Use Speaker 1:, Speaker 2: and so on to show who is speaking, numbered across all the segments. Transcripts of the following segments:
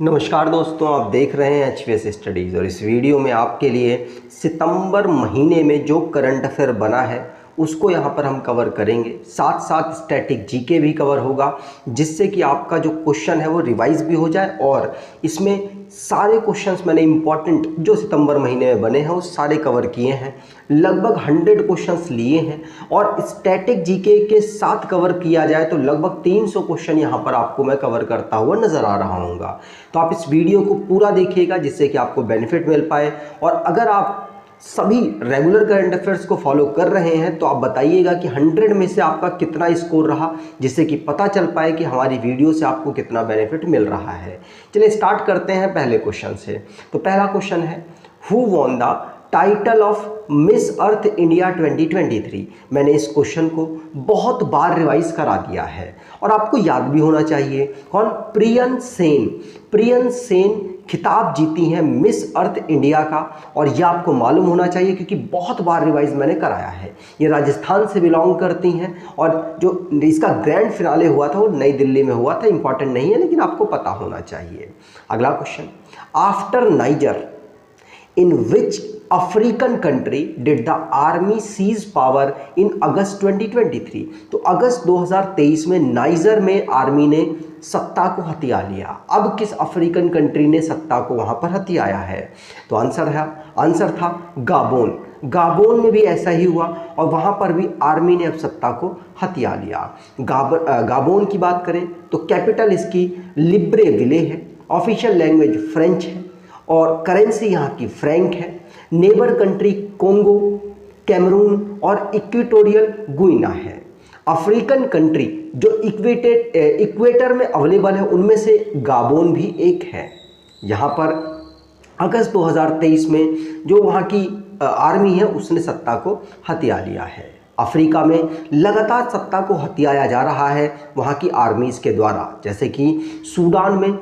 Speaker 1: नमस्कार दोस्तों, आप देख रहे हैं HVS स्टडीज़ और इस वीडियो में आपके लिए सितंबर महीने में जो करंट अफेयर बना है उसको यहाँ पर हम कवर करेंगे। साथ साथ स्टैटिक जीके भी कवर होगा, जिससे कि आपका जो क्वेश्चन है वो रिवाइज भी हो जाए। और इसमें सारे क्वेश्चंस मैंने इंपॉर्टेंट जो सितंबर महीने में बने हैं वो सारे कवर किए हैं। लगभग 100 क्वेश्चंस लिए हैं और स्टैटिक जीके के साथ कवर किया जाए तो लगभग 300 क्वेश्चन यहाँ पर आपको मैं कवर करता हुआ नज़र आ रहा हूँगा। तो आप इस वीडियो को पूरा देखिएगा जिससे कि आपको बेनिफिट मिल पाए। और अगर आप सभी रेगुलर करंट अफेयर्स को फॉलो कर रहे हैं तो आप बताइएगा कि 100 में से आपका कितना स्कोर रहा, जिससे कि पता चल पाए कि हमारी वीडियो से आपको कितना बेनिफिट मिल रहा है। चलिए स्टार्ट करते हैं पहले क्वेश्चन से। तो पहला क्वेश्चन है, who won the title of Miss Earth India 2023। मैंने इस क्वेश्चन को बहुत बार रिवाइज करा दिया है और आपको याद भी होना चाहिए। कौन? प्रियन सेन। प्रियन सेन खिताब जीती हैं मिस अर्थ इंडिया का, और यह आपको मालूम होना चाहिए क्योंकि बहुत बार रिवाइज मैंने कराया है। ये राजस्थान से बिलोंग करती हैं और जो इसका ग्रैंड फिनाले हुआ था वो नई दिल्ली में हुआ था। इंपॉर्टेंट नहीं है लेकिन आपको पता होना चाहिए। अगला question, after niger in which African country did the army seize power in August 2023। तो अगस्त 2023 में नाइजर में आर्मी ने सत्ता को हथिया लिया। अब किस अफ्रीकन कंट्री ने सत्ता को वहां पर हथियाया है? तो आंसर था गाबोन। गाबोन में भी ऐसा ही हुआ और वहां पर भी आर्मी ने अब सत्ता को हथिया लिया। गाबोन की बात करें तो कैपिटल इसकी लिब्रेविले है, ऑफिशियल लैंग्वेज फ्रेंच है और करेंसी यहाँ की फ्रैंक है। नेबर कंट्री कोंगो, कैमरून और इक्वेटोरियल गुइना है। अफ्रीकन कंट्री जो इक्वेटर में अवेलेबल है उनमें से गाबोन भी एक है। यहाँ पर अगस्त 2023 में जो वहाँ की आर्मी है उसने सत्ता को हथिया लिया है। अफ्रीका में लगातार सत्ता को हथियाया जा रहा है वहाँ की आर्मीज़ के द्वारा, जैसे कि सूडान में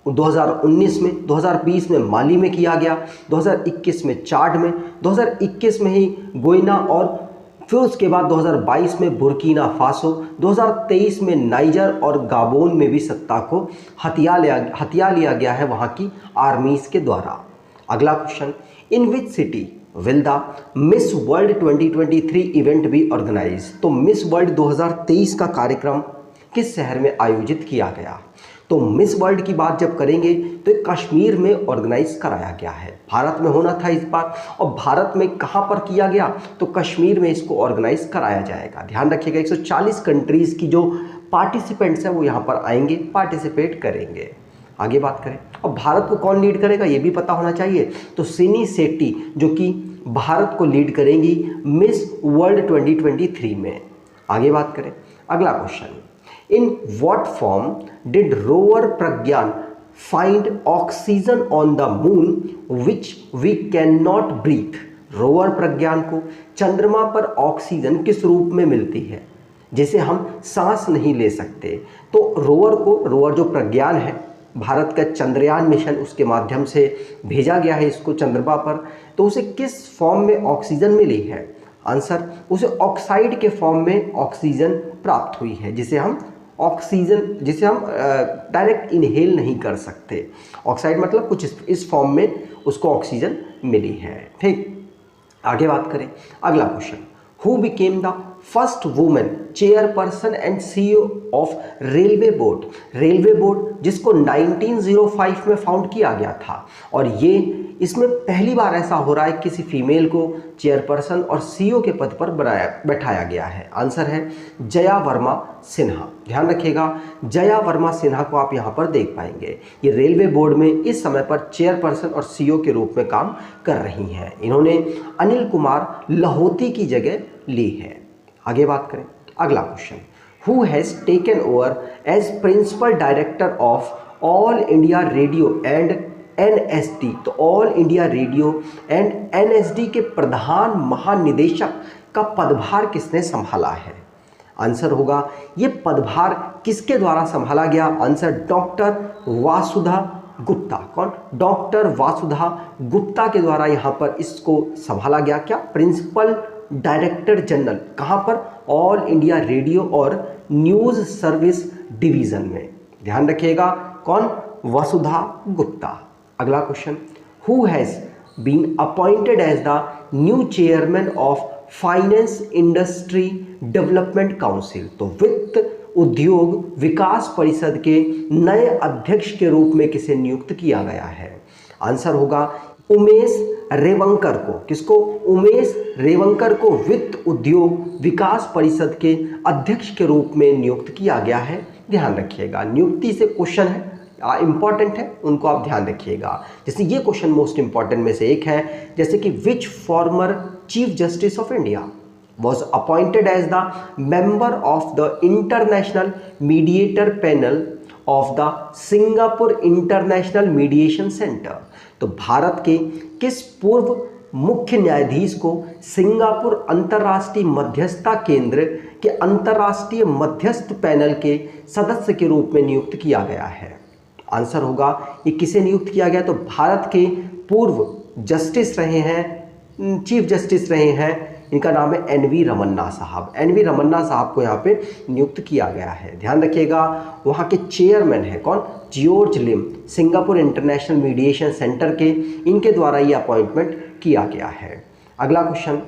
Speaker 1: 2019 में, 2020 में माली में किया गया, 2021 में चाड में, 2021 में ही गोइना और फिर उसके बाद 2022 में बुर्किना फासो, 2023 में नाइजर और गाबोन में भी सत्ता को हथिया लिया गया है वहाँ की आर्मीज़ के द्वारा। अगला question, in which city will the Miss World 2023 event be organize. तो मिस वर्ल्ड 2023 का कार्यक्रम किस शहर में आयोजित किया गया? तो मिस वर्ल्ड की बात जब करेंगे तो कश्मीर में ऑर्गेनाइज कराया गया है। भारत में होना था इस बार, और भारत में कहाँ पर किया गया? तो कश्मीर में इसको ऑर्गेनाइज कराया जाएगा। ध्यान रखिएगा 140 कंट्रीज़ की जो पार्टिसिपेंट्स हैं वो यहाँ पर आएंगे, पार्टिसिपेट करेंगे। आगे बात करें, अब भारत को कौन लीड करेगा ये भी पता होना चाहिए। तो सिनी सेट्टी जो कि भारत को लीड करेंगी मिस वर्ल्ड 2023 में। आगे बात करें, अगला question, In what form did rover Pragyan find oxygen on the moon which we cannot breathe? Rover Pragyan को चंद्रमा पर ऑक्सीजन किस रूप में मिलती है जिसे हम सांस नहीं ले सकते? तो रोवर जो प्रज्ञान है, भारत का चंद्रयान मिशन उसके माध्यम से भेजा गया है इसको चंद्रमा पर, तो उसे किस फॉर्म में ऑक्सीजन मिली है? आंसर, उसे ऑक्साइड के फॉर्म में ऑक्सीजन प्राप्त हुई है, जिसे हम डायरेक्ट इनहेल नहीं कर सकते। ऑक्साइड मतलब कुछ इस फॉर्म में उसको ऑक्सीजन मिली है। ठीक, आगे बात करें, अगला question, who became the first women chairperson and CEO of railway board. Railway board जिसको 1905 में फाउंड किया गया था, और ये इसमें पहली बार ऐसा हो रहा है किसी फीमेल को चेयरपर्सन और CEO के पद पर बैठाया गया है। आंसर है जया वर्मा सिन्हा। ध्यान रखिएगा, जया वर्मा सिन्हा को आप यहाँ पर देख पाएंगे। ये रेलवे बोर्ड में इस समय पर चेयरपर्सन और CEO के रूप में काम कर रही हैं। इन्होंने अनिल कुमार लहोती की जगह ली है। आगे बात करें, अगला question, who has taken over as principal director of All India Radio and NSD। तो All India Radio and NSD के प्रधान महानिदेशक का पदभार किसने संभाला है? आंसर होगा, ये पदभार किसके द्वारा संभाला गया? Answer, doctor Vasudha Gupta. कौन? डॉक्टर वासुधा गुप्ता के द्वारा यहाँ पर इसको संभाला गया। क्या? Principal director general. कहाँ पर? ऑल इंडिया रेडियो और न्यूज़ सर्विस डिवीज़न में। ध्यान रखिएगा, कौन? वसुधा गुप्ता। अगला question, who has been appointed as the new chairman of finance industry development council. तो वित्त उद्योग विकास परिषद के नए अध्यक्ष के रूप में किसे नियुक्त किया गया है? आंसर होगा उमेश रेवंकर को। किसको? उमेश रेवंकर को वित्त उद्योग विकास परिषद के अध्यक्ष के रूप में नियुक्त किया गया है। ध्यान रखिएगा, नियुक्ति से क्वेश्चन है, इंपॉर्टेंट है, उनको आप ध्यान रखिएगा। जैसे ये क्वेश्चन मोस्ट इंपॉर्टेंट में से एक है, जैसे कि which former chief justice of India was appointed as the member of the international mediator panel of the Singapore International Mediation Center। तो भारत के किस पूर्व मुख्य न्यायाधीश को सिंगापुर अंतर्राष्ट्रीय मध्यस्थता केंद्र के अंतर्राष्ट्रीय मध्यस्थ पैनल के सदस्य के रूप में नियुक्त किया गया है? आंसर होगा, ये किसे नियुक्त किया गया? तो भारत के पूर्व जस्टिस रहे हैं, चीफ जस्टिस रहे हैं, इनका नाम है एन.वी. रमन्ना साहब। एन.वी. रमन्ना साहब को यहाँ पे नियुक्त किया गया है। ध्यान रखिएगा, वहाँ के चेयरमैन है कौन? जॉर्ज लिम, सिंगापुर इंटरनेशनल मीडिएशन सेंटर के, इनके द्वारा ये अपॉइंटमेंट किया गया है। अगला question,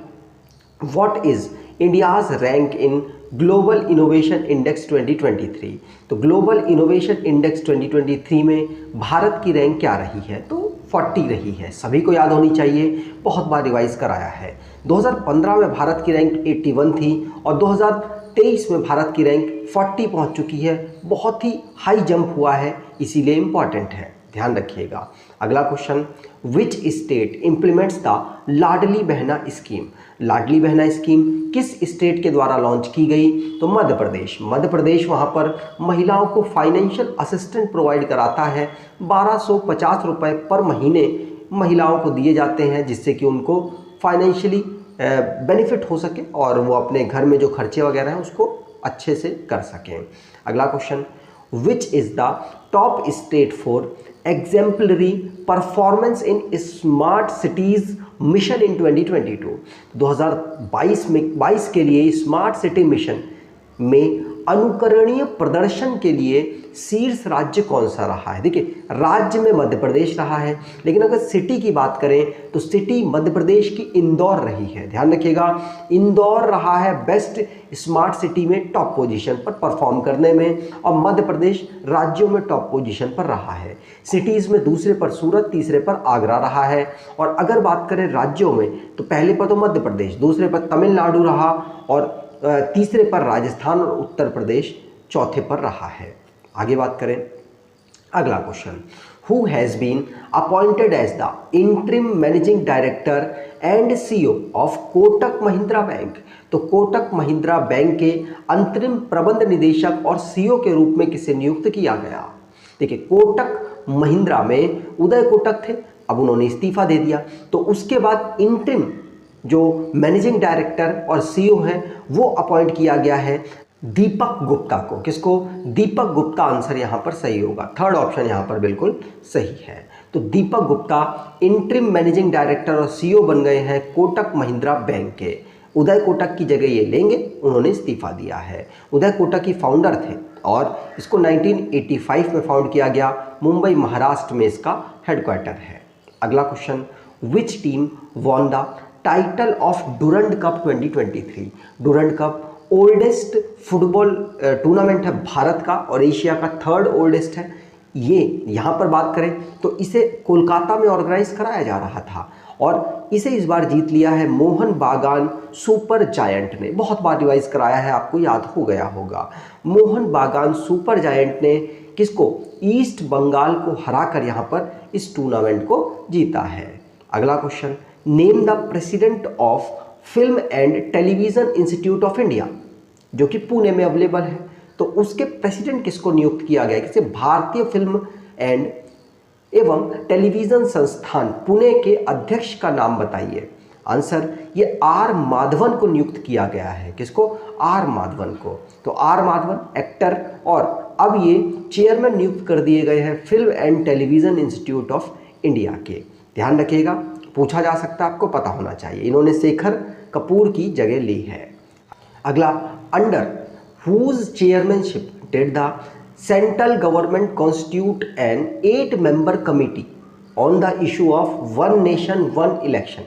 Speaker 1: what is India's rank in global innovation index 2023? तो ग्लोबल इनोवेशन इंडेक्स 2023 में भारत की रैंक क्या रही है? तो 40 रही है। सभी को याद होनी चाहिए, बहुत बार रिवाइज कराया है। 2015 में भारत की रैंक 81 थी और 2023 में भारत की रैंक 40 पहुंच चुकी है। बहुत ही हाई जंप हुआ है, इसीलिए इम्पॉर्टेंट है, ध्यान रखिएगा। अगला question, which state implements the Ladli Behna scheme? Ladli Behna scheme किस स्टेट के द्वारा लॉन्च की गई? तो मध्य प्रदेश। मध्य प्रदेश वहाँ पर महिलाओं को फाइनेंशियल असिस्टेंट प्रोवाइड कराता है। 1250 रुपये पर महीने महिलाओं को दिए जाते हैं, जिससे कि उनको फाइनेंशियली बेनिफिट हो सके और वो अपने घर में जो खर्चे वगैरह हैं उसको अच्छे से कर सकें। अगला question, which is the top state for exemplary performance in smart cities mission in 2022? 2022 के लिए स्मार्ट सिटी मिशन में अनुकरणीय प्रदर्शन के लिए शीर्ष राज्य कौन सा रहा है? देखिए, राज्य में मध्य प्रदेश रहा है, लेकिन अगर सिटी की बात करें तो सिटी मध्य प्रदेश की इंदौर रही है। ध्यान रखिएगा, इंदौर रहा है बेस्ट स्मार्ट सिटी में टॉप पोजीशन पर परफॉर्म करने में, और मध्य प्रदेश राज्यों में टॉप पोजीशन पर रहा है। सिटीज़ में दूसरे पर सूरत, तीसरे पर आगरा रहा है। और अगर बात करें राज्यों में तो पहले पर तो मध्य प्रदेश, दूसरे पर तमिलनाडु रहा और तीसरे पर राजस्थान और उत्तर प्रदेश चौथे पर रहा है। आगे बात करें, अगला question, who has been appointed as the interim managing director and CEO of Kotak Mahindra bank? तो कोटक महिंद्रा बैंक के अंतरिम प्रबंध निदेशक और सीईओ के रूप में किसे नियुक्त किया गया? देखिए, कोटक महिंद्रा में उदय कोटक थे, अब उन्होंने इस्तीफा दे दिया, तो उसके बाद इंटरिम जो मैनेजिंग डायरेक्टर और सीईओ हैं वो अपॉइंट किया गया है दीपक गुप्ता को। किसको? दीपक गुप्ता। आंसर यहाँ पर सही होगा, थर्ड ऑप्शन यहाँ पर बिल्कुल सही है। तो Deepak Gupta interim managing director और सीईओ बन गए हैं कोटक महिंद्रा बैंक के। उदय कोटक की जगह ये लेंगे, उन्होंने इस्तीफा दिया है। उदय कोटक ही फाउंडर थे और इसको 1985 में फाउंड किया गया। मुंबई महाराष्ट्र में इसका हेडक्वार्टर है। अगला question, which team won the title of Durand cup 2023? Durand cup oldest football tournament है भारत का और एशिया का थर्ड ओल्डेस्ट है। ये यहाँ पर बात करें तो इसे कोलकाता में ऑर्गेनाइज कराया जा रहा था और इसे इस बार जीत लिया है मोहन बागान सुपर जायंट ने। बहुत बार रिवाइज कराया है, आपको याद हो गया होगा। मोहन बागान सुपर जायंट ने किसको? ईस्ट बंगाल को हराकर यहाँ पर इस टूर्नामेंट को जीता है। अगला question, name the president of film and television institute of India, जो कि पुणे में अवेलेबल है। तो उसके प्रेसिडेंट किसको नियुक्त किया गया? किसे? भारतीय फिल्म एंड एवं टेलीविज़न संस्थान पुणे के अध्यक्ष का नाम बताइए। आंसर, ये आर माधवन को नियुक्त किया गया है। किसको? आर माधवन को। तो आर माधवन एक्टर और अब ये चेयरमैन नियुक्त कर दिए गए हैं film and television institute of India के। ध्यान रखिएगा, पूछा जा सकता है, आपको पता होना चाहिए। इन्होंने शेखर कपूर की जगह ली है। अगला, under whose chairmanship did the central government constitute an 8-member committee on the issue of one nation one election.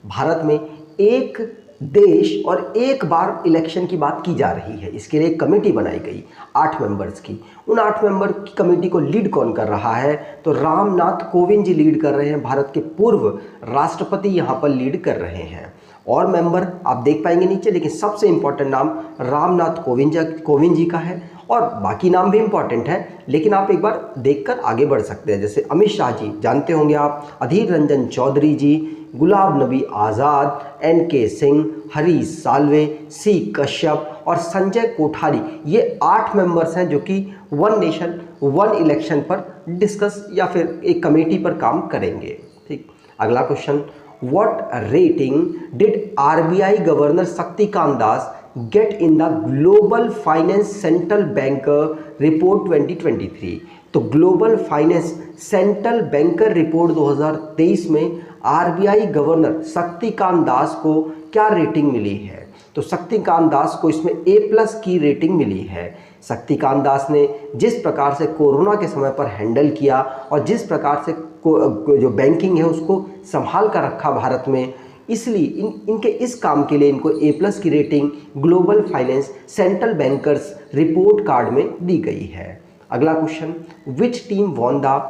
Speaker 1: Bharat में एक देश और एक बार इलेक्शन की बात की जा रही है, इसके लिए एक कमेटी बनाई गई 8 मेंबर्स की। उन 8 मेंबर की कमेटी को लीड कौन कर रहा है? तो रामनाथ कोविंद जी लीड कर रहे हैं, भारत के पूर्व राष्ट्रपति यहाँ पर लीड कर रहे हैं। और मेंबर आप देख पाएंगे नीचे, लेकिन सबसे इंपॉर्टेंट नाम रामनाथ कोविंद जी का है, और बाकी नाम भी इंपॉर्टेंट है, लेकिन आप एक बार देखकर आगे बढ़ सकते हैं। जैसे अमित शाह जी जानते होंगे आप, अधीर रंजन चौधरी जी, गुलाब नबी आज़ाद, NK सिंह, हरीश साल्वे, C कश्यप और संजय कोठारी, ये 8 मेंबर्स हैं जो कि वन नेशन वन इलेक्शन पर डिस्कस या फिर एक कमेटी पर काम करेंगे। ठीक, अगला question, what rating did RBI governor Shaktikanta Das get in the global finance central banker report 2023? तो global finance central banker report 2023 में RBI गवर्नर शक्तिकांत दास को क्या रेटिंग मिली है? तो शक्तिकांत दास को इसमें A+ की रेटिंग मिली है। शक्तिकांत दास ने जिस प्रकार से कोरोना के समय पर हैंडल किया और जिस प्रकार से जो बैंकिंग है उसको संभाल कर रखा भारत में, इसलिए इनके इस काम के लिए इनको A+ की rating global finance central bankers report card में दी गई है। अगला question, which team won the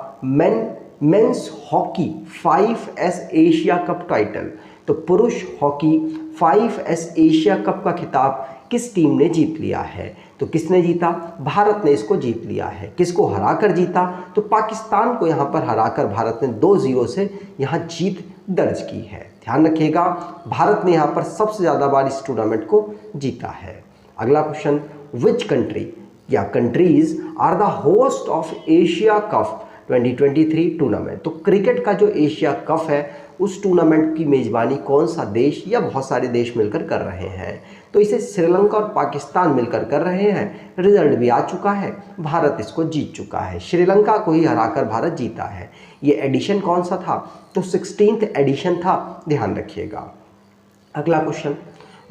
Speaker 1: men's hockey 5S Asia cup title? तो पुरुष हॉकी 5S एशिया कप का खिताब किस टीम ने जीत लिया है? तो किसने जीता? भारत ने इसको जीत लिया है। किसको हराकर जीता? तो पाकिस्तान को यहाँ पर हराकर भारत ने 2-0 से यहाँ जीत दर्ज की है। ध्यान रखिएगा, भारत ने यहाँ पर सबसे ज़्यादा बार इस टूर्नामेंट को जीता है। अगला क्वेश्चन, विच कंट्री या countries are the host of Asia cup 2023 tournament? तो क्रिकेट का जो एशिया कप है उस टूर्नामेंट की मेज़बानी कौन सा देश या बहुत सारे देश मिलकर कर रहे हैं? तो इसे श्रीलंका और पाकिस्तान मिलकर कर रहे हैं। रिजल्ट भी आ चुका है, भारत इसको जीत चुका है। श्रीलंका को ही हराकर भारत जीता है। ये एडिशन कौन सा था? तो 16th एडिशन था, ध्यान रखिएगा। अगला क्वेश्चन,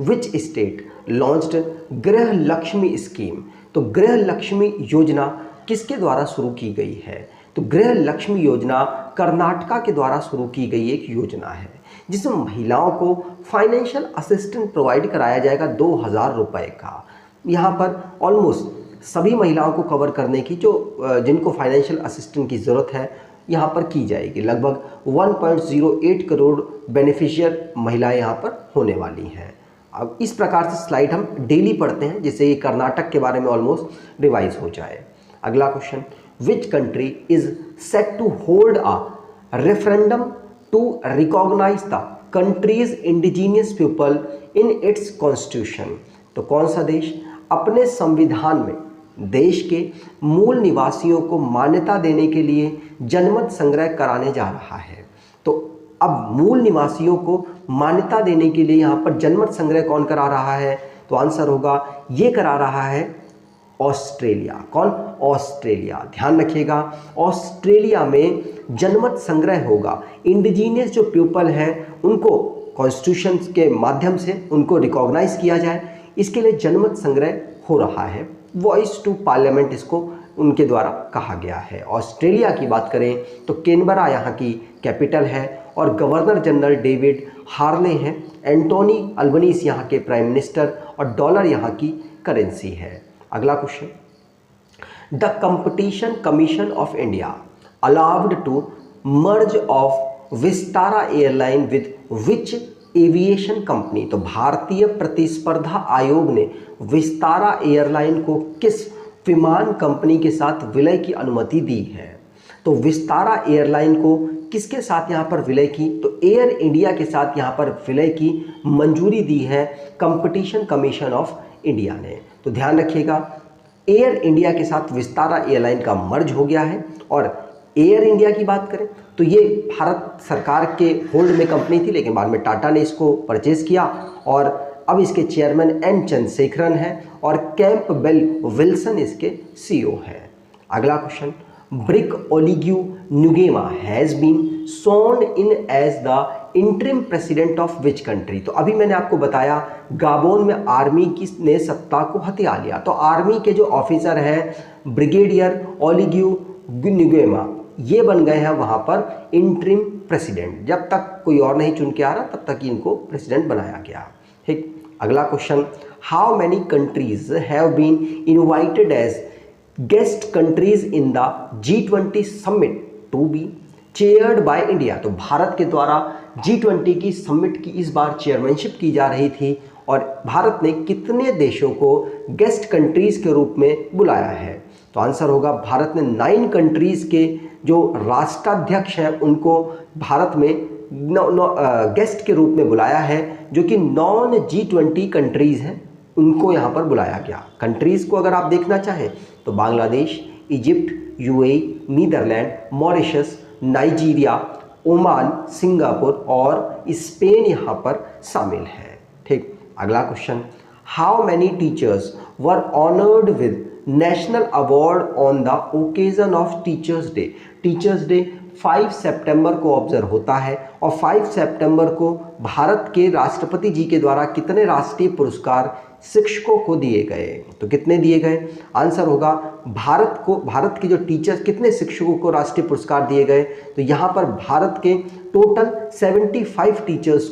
Speaker 1: विच स्टेट लॉन्च्ड गृह लक्ष्मी स्कीम? तो गृह लक्ष्मी योजना किसके द्वारा शुरू की गई है? तो गृह लक्ष्मी योजना कर्नाटका के द्वारा शुरू की गई एक योजना है, जिसमें महिलाओं को फाइनेंशियल असिस्टेंस प्रोवाइड कराया जाएगा 2000 रुपये का। यहाँ पर ऑलमोस्ट सभी महिलाओं को कवर करने की जिनको फाइनेंशियल असिस्टेंस की ज़रूरत है यहाँ पर की जाएगी। लगभग 1.08 करोड़ बेनिफिशियर महिलाएं यहाँ पर होने वाली हैं। अब इस प्रकार से स्लाइड हम डेली पढ़ते हैं, जिससे ये कर्नाटक के बारे में ऑलमोस्ट रिवाइज हो जाए। अगला question, which country is set to hold a referendum to recognize the country's indigenous people in its constitution? तो कौन सा देश अपने संविधान में देश के मूल निवासियों को मान्यता देने के लिए जनमत संग्रह कराने जा रहा है? तो अब मूल निवासियों को मान्यता देने के लिए यहाँ पर जनमत संग्रह कौन करा रहा है? तो आंसर होगा, ये करा रहा है ऑस्ट्रेलिया। कौन? ऑस्ट्रेलिया। ध्यान रखिएगा, ऑस्ट्रेलिया में जनमत संग्रह होगा। इंडिजीनियस जो पीपल हैं उनको कॉन्स्टिट्यूशन के माध्यम से उनको रिकॉग्नाइज किया जाए, इसके लिए जनमत संग्रह हो रहा है। वॉइस टू पार्लियामेंट इसको उनके द्वारा कहा गया है। ऑस्ट्रेलिया की बात करें तो कैनबरा यहाँ की कैपिटल है और गवर्नर जनरल डेविड हार्ले हैं। एंटोनी अल्बनीज यहाँ के प्राइम मिनिस्टर और डॉलर यहाँ की करेंसी है। अगला question, the competition commission of India allowed to merge of Vistara airline with which aviation company? तो भारतीय प्रतिस्पर्धा आयोग ने विस्तारा एयरलाइन को किस विमान कंपनी के साथ विलय की अनुमति दी है? तो विस्तारा एयरलाइन को किसके साथ यहाँ पर विलय की? तो एयर इंडिया के साथ यहाँ पर विलय की मंजूरी दी है कंपटीशन कमीशन ऑफ इंडिया ने। तो ध्यान रखिएगा, एयर इंडिया के साथ विस्तारा एयरलाइन का मर्ज हो गया है। और एयर इंडिया की बात करें तो ये भारत सरकार के होल्ड में कंपनी थी, लेकिन बाद में टाटा ने इसको परचेज किया और अब इसके चेयरमैन एन चंद्रशेखरन हैं और कैंपबेल विल्सन इसके CEO हैं। अगला question, Brice Oligui Nguema has been sworn in as the interim president of which country? तो अभी मैंने आपको बताया गाबोन में आर्मी की ने सत्ता को हथिया लिया। तो आर्मी के जो ऑफिसर हैं ब्रिगेडियर ओलिगियो गुन्युगेमा, ये बन गए हैं वहाँ पर इंटरिम प्रेसिडेंट। जब तक कोई और नहीं चुन के आ रहा तब तक इनको प्रेसिडेंट बनाया गया। ठीक, अगला question, how many countries have been invited as guest countries in the G20 summit to be chaired by India. तो भारत के द्वारा G20 की समिट की इस बार चेयरमैनशिप की जा रही थी और भारत ने कितने देशों को गेस्ट कंट्रीज के रूप में बुलाया है? तो आंसर होगा भारत ने 9 कंट्रीज के जो राष्ट्राध्यक्ष हैं उनको भारत में गेस्ट के रूप में बुलाया है, जो कि नॉन G20 कंट्रीज हैं उनको यहाँ पर बुलाया गया। कंट्रीज को अगर आप देखना चाहें तो Bangladesh, Egypt, UAE, Netherland, Mauritius, Nigeria, Oman, Singapore और स्पेन यहाँ पर शामिल है। ठीक, अगला question, how many teachers were honoured with national award on the occasion of teachers day. Teachers day 5 सितंबर को ऑब्जर्व होता है और 5 सितंबर को भारत के राष्ट्रपति जी के द्वारा कितने राष्ट्रीय पुरस्कार शिक्षकों को दिए गए? तो कितने दिए गए? आंसर होगा भारत के जो टीचर्स, कितने शिक्षकों को राष्ट्रीय पुरस्कार दिए गए? तो यहाँ पर भारत के टोटल 75 टीचर्स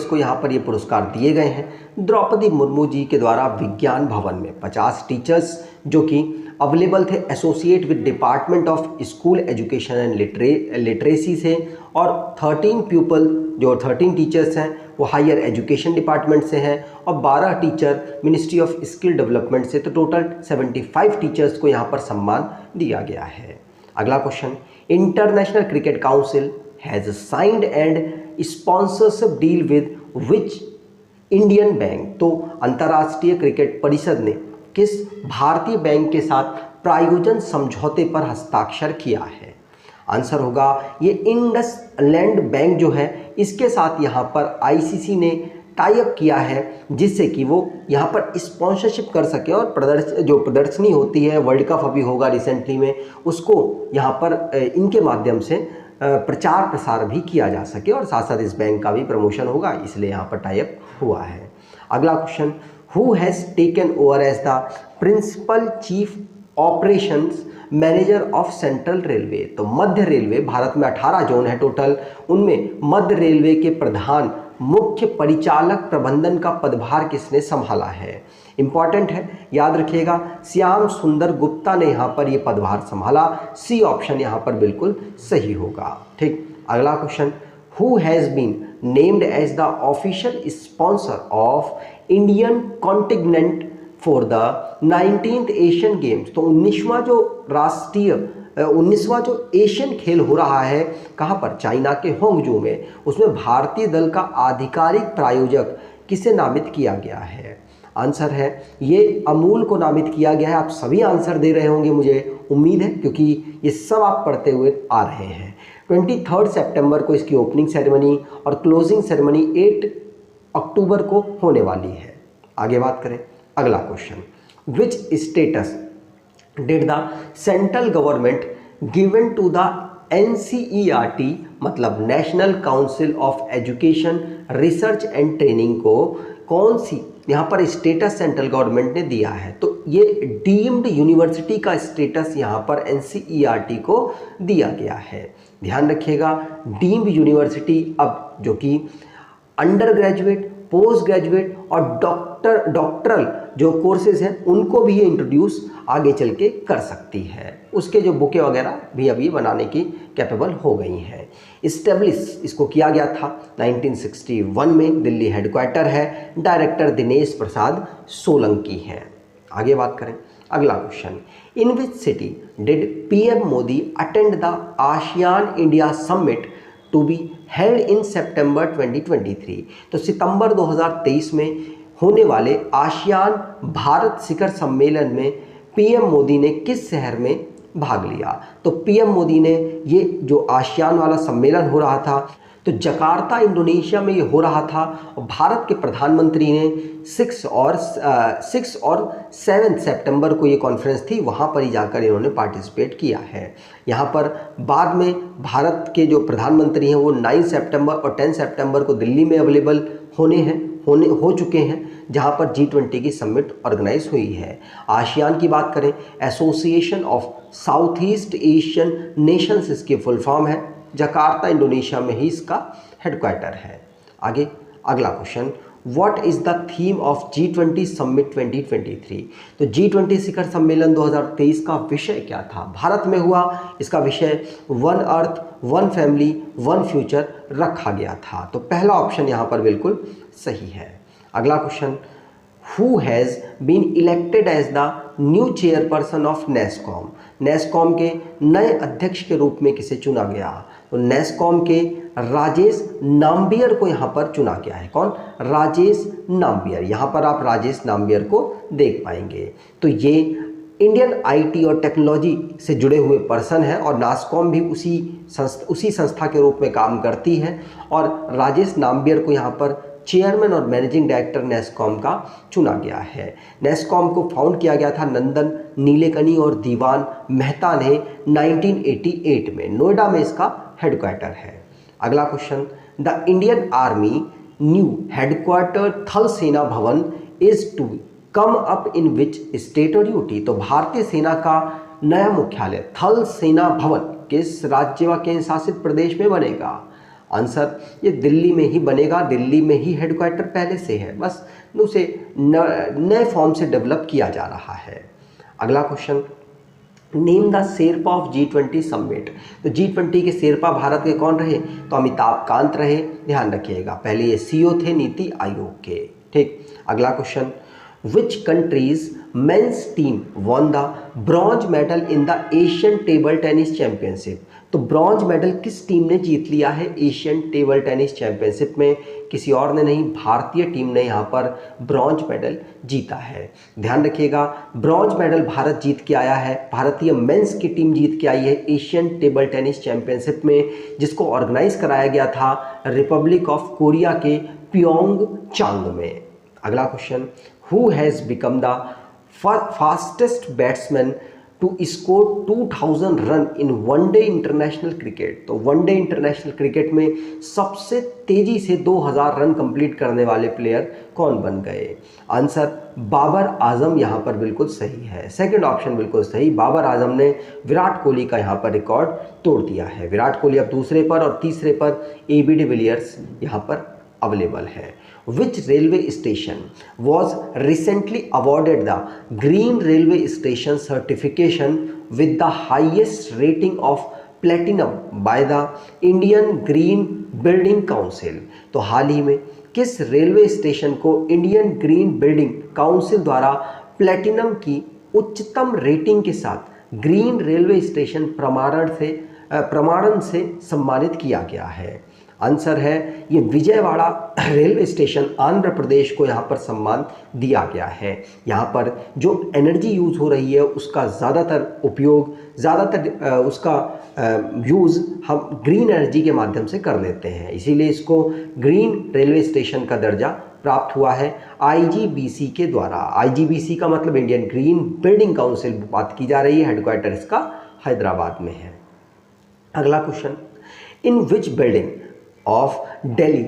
Speaker 1: को यहाँ पर ये पुरस्कार दिए गए हैं। द्रौपदी मुर्मू जी के द्वारा विज्ञान भवन में 50 टीचर्स जो कि अवेलेबल थे associate with department of school education and literacy से, और 13 टीचर्स हैं वो हायर एजुकेशन डिपार्टमेंट से हैं और 12 teacher ministry of skill development से। तो टोटल 75 टीचर्स को यहाँ पर सम्मान दिया गया है। अगला question, international cricket council has signed and sponsorship deal with which Indian bank. तो अंतर्राष्ट्रीय क्रिकेट परिषद ने किस भारतीय बैंक के साथ प्रायोजन समझौते पर हस्ताक्षर किया है? आंसर होगा ये इंडस लैंड बैंक जो है इसके साथ यहाँ पर ICC ने टाई अप किया है, जिससे कि वो यहाँ पर स्पॉन्सरशिप कर सके और प्रदर्शनी होती है, वर्ल्ड कप अभी होगा रिसेंटली में, उसको यहाँ पर इनके माध्यम से प्रचार प्रसार भी किया जा सके और साथ साथ इस बैंक का भी प्रमोशन होगा, इसलिए यहाँ पर टाई अप हुआ है। अगला question, who has taken over as the principal chief operations manager of central railway. तो मध्य रेलवे, भारत में 18 जोन है टोटल, उनमें मध्य रेलवे के प्रधान मुख्य परिचालक प्रबंधन का पदभार किसने संभाला है? इंपॉर्टेंट है, याद रखिएगा, श्याम सुंदर गुप्ता ने यहाँ पर ये पदभार संभाला। सी ऑप्शन यहाँ पर बिल्कुल सही होगा। ठीक, अगला question, who has been named as the official sponsor of Indian continent for the 19th Asian games. तो 19वां जो एशियन खेल हो रहा है कहाँ पर? चाइना के होंगजू में। उसमें भारतीय दल का आधिकारिक प्रायोजक किसे नामित किया गया है? आंसर है ये अमूल को नामित किया गया है। आप सभी आंसर दे रहे होंगे, मुझे उम्मीद है, क्योंकि ये सब आप पढ़ते हुए आ रहे हैं। 23 सितंबर को इसकी ओपनिंग सेरेमनी और क्लोजिंग सेरेमनी 8 अक्टूबर को होने वाली है। आगे बात करें, अगला question, which status did the central government given to the NCERT मतलब national council of education research and training को कौन सी यहाँ पर स्टेटस सेंट्रल गवर्नमेंट ने दिया है? तो ये डीम्ड यूनिवर्सिटी का स्टेटस यहाँ पर NCERT को दिया गया है। ध्यान रखिएगा, डीम्ड यूनिवर्सिटी अब जो कि अंडर ग्रेजुएट, पोस्ट ग्रेजुएट और डॉक्टरल जो कोर्सेज हैं उनको भी ये इंट्रोड्यूस आगे चल के कर सकती है। उसके जो बुकें वगैरह भी अभी बनाने की कैपेबल हो गई हैं। इस्टेब्लिश इसको किया गया था 1961 में, दिल्ली हेडक्वार्टर है, डायरेक्टर दिनेश प्रसाद सोलंकी हैं। आगे बात करें, अगला question, in which city did PM Modi attend the ASEAN India summit to be held in September 2023। तो सितंबर 2023 में होने वाले आसियान भारत शिखर सम्मेलन में PM मोदी ने किस शहर में भाग लिया? तो PM मोदी ने ये जो आसियान वाला सम्मेलन हो रहा था तो जकार्ता इंडोनेशिया में ये हो रहा था और भारत के प्रधानमंत्री ने 6 और 7 सितंबर को ये कॉन्फ्रेंस थी, वहाँ पर ही जाकर इन्होंने पार्टिसिपेट किया है। यहाँ पर बाद में भारत के जो प्रधानमंत्री हैं वो 9 सितंबर और 10 सितंबर को दिल्ली में अवेलेबल होने हैं, हो चुके हैं जहां पर G20 की समिट ऑर्गेनाइज हुई है। आसियान की बात करें, association of south east Asian Nations इसकी फुल फॉर्म है। जकार्ता इंडोनेशिया में ही इसका हेडक्वार्टर है। आगे अगला question, what is the theme of G20 summit 2023? तो G20 शिखर सम्मेलन 2023 का विषय क्या था? भारत में हुआ, इसका विषय one earth one family one future रखा गया था। तो पहला ऑप्शन यहाँ पर बिल्कुल सही है। अगला question, who has been elected as the new chairperson of Nasscom? Nasscom के नए अध्यक्ष के रूप में किसे चुना गया? तो नेस्कॉम के राजेश नाम्बियर को यहाँ पर चुना गया है। कौन? राजेश नाम्बियर। यहाँ पर आप राजेश नाम्बियर को देख पाएंगे। तो ये इंडियन आईटी और टेक्नोलॉजी से जुड़े हुए पर्सन है और नास्कॉम भी उसी संस्था के रूप में काम करती है और राजेश नाम्बियर को यहाँ पर चेयरमैन और मैनेजिंग डायरेक्टर नेस्कॉम का चुना गया है। नेस्कॉम को फाउंड किया गया था नंदन नीलेकनी और दीवान मेहता ने 1988 में। नोएडा में इसका हेडक्वार्टर है। अगला question, the Indian army new headquarter Thal Sena Bhawan is to come up in which state और यूटी? तो भारतीय सेना का नया मुख्यालय थल सेना भवन किस राज्य व केंद्र शासित प्रदेश में बनेगा? आंसर, ये दिल्ली में ही बनेगा। दिल्ली में ही हेडक्वार्टर पहले से है, बस उसे नए फॉर्म से डेवलप किया जा रहा है। अगला question, name the Sherpa of G20 summit? तो G20 के शेरपा भारत के कौन रहे? तो अमिताभ कांत रहे। ध्यान रखिएगा, पहले ये CEO थे नीति आयोग के। ठीक। अगला question, which countries men's team won the bronze medal in the Asian table tennis championship? तो ब्रॉन्ज मेडल किस टीम ने जीत लिया है एशियन टेबल टेनिस चैंपियनशिप में? किसी और ने नहीं, भारतीय टीम ने यहाँ पर ब्रॉन्ज मेडल जीता है। ध्यान रखिएगा, ब्रॉन्ज मेडल भारत जीत के आया है। भारतीय मेंस की टीम जीत के आई है एशियन टेबल टेनिस चैंपियनशिप में, जिसको ऑर्गेनाइज कराया गया था रिपब्लिक ऑफ कोरिया के प्योंगचांग में। अगला question, who has become the fastest batsman to score 2000 run in one day international cricket? तो वनडे इंटरनेशनल क्रिकेट में सबसे तेजी से 2000 रन कंप्लीट करने वाले प्लेयर कौन बन गए? आंसर, बाबर आजम यहाँ पर बिल्कुल सही है। सेकंड ऑप्शन बिल्कुल सही, बाबर आजम ने विराट कोहली का यहाँ पर रिकॉर्ड तोड़ दिया है। विराट कोहली अब दूसरे पर और तीसरे पर AB डिविलियर्स यहाँ पर अवेलेबल है। Which railway station was recently awarded the Green Railway Station certification with the highest rating of platinum by the Indian Green Building Council? तो हाल ही में किस रेलवे स्टेशन को इंडियन ग्रीन बिल्डिंग काउंसिल द्वारा platinum की उच्चतम rating के साथ ग्रीन रेलवे स्टेशन प्रमाणन से सम्मानित किया गया है? आंसर है, ये विजयवाड़ा रेलवे स्टेशन आंध्र प्रदेश को यहाँ पर सम्मान दिया गया है। यहाँ पर जो एनर्जी यूज़ हो रही है उसका ज़्यादातर उसका यूज़ हम ग्रीन एनर्जी के माध्यम से कर लेते हैं, इसीलिए इसको ग्रीन रेलवे स्टेशन का दर्जा प्राप्त हुआ है IGBC के द्वारा। IGBC का मतलब इंडियन ग्रीन बिल्डिंग काउंसिल बात की जा रही है। हेडक्वार्टर इसका हैदराबाद में है। अगला question, in which building of Delhi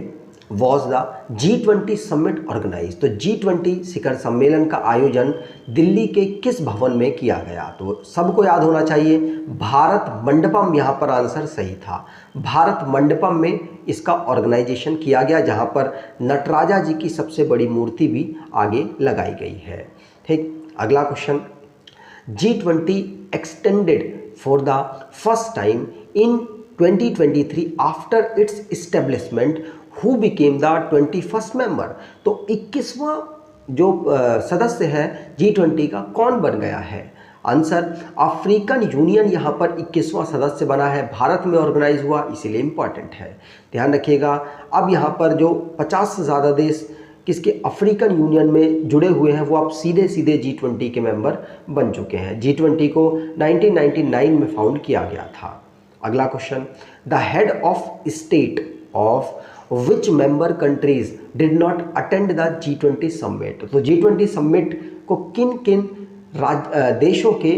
Speaker 1: was the G20 summit organize? तो G20 शिखर सम्मेलन का आयोजन दिल्ली के किस भवन में किया गया? तो सबको याद होना चाहिए, भारत मंडपम यहाँ पर आंसर सही था। भारत मंडपम में इसका ऑर्गेनाइजेशन किया गया, जहाँ पर नटराजा जी की सबसे बड़ी मूर्ति भी आगे लगाई गई है। ठीक। अगला question, G20 extended for the first time in 2023 after it's establishment who became the 21st member? तो 21वां जो सदस्य है G20 का कौन बन गया है? आंसर, अफ्रीकन यूनियन यहाँ पर 21वां सदस्य बना है। भारत में ऑर्गेनाइज हुआ, इसीलिए इम्पॉर्टेंट है। ध्यान रखिएगा, अब यहाँ पर जो 50 से ज़्यादा देश किसके अफ्रीकन यूनियन में जुड़े हुए हैं वो अब सीधे G20 के मेंबर बन चुके हैं। G20 को 1999 में फाउंड किया गया था। अगला question, the head of state of which member countries did not attend the G20 summit? तो G20 समिट को किन किन देशों के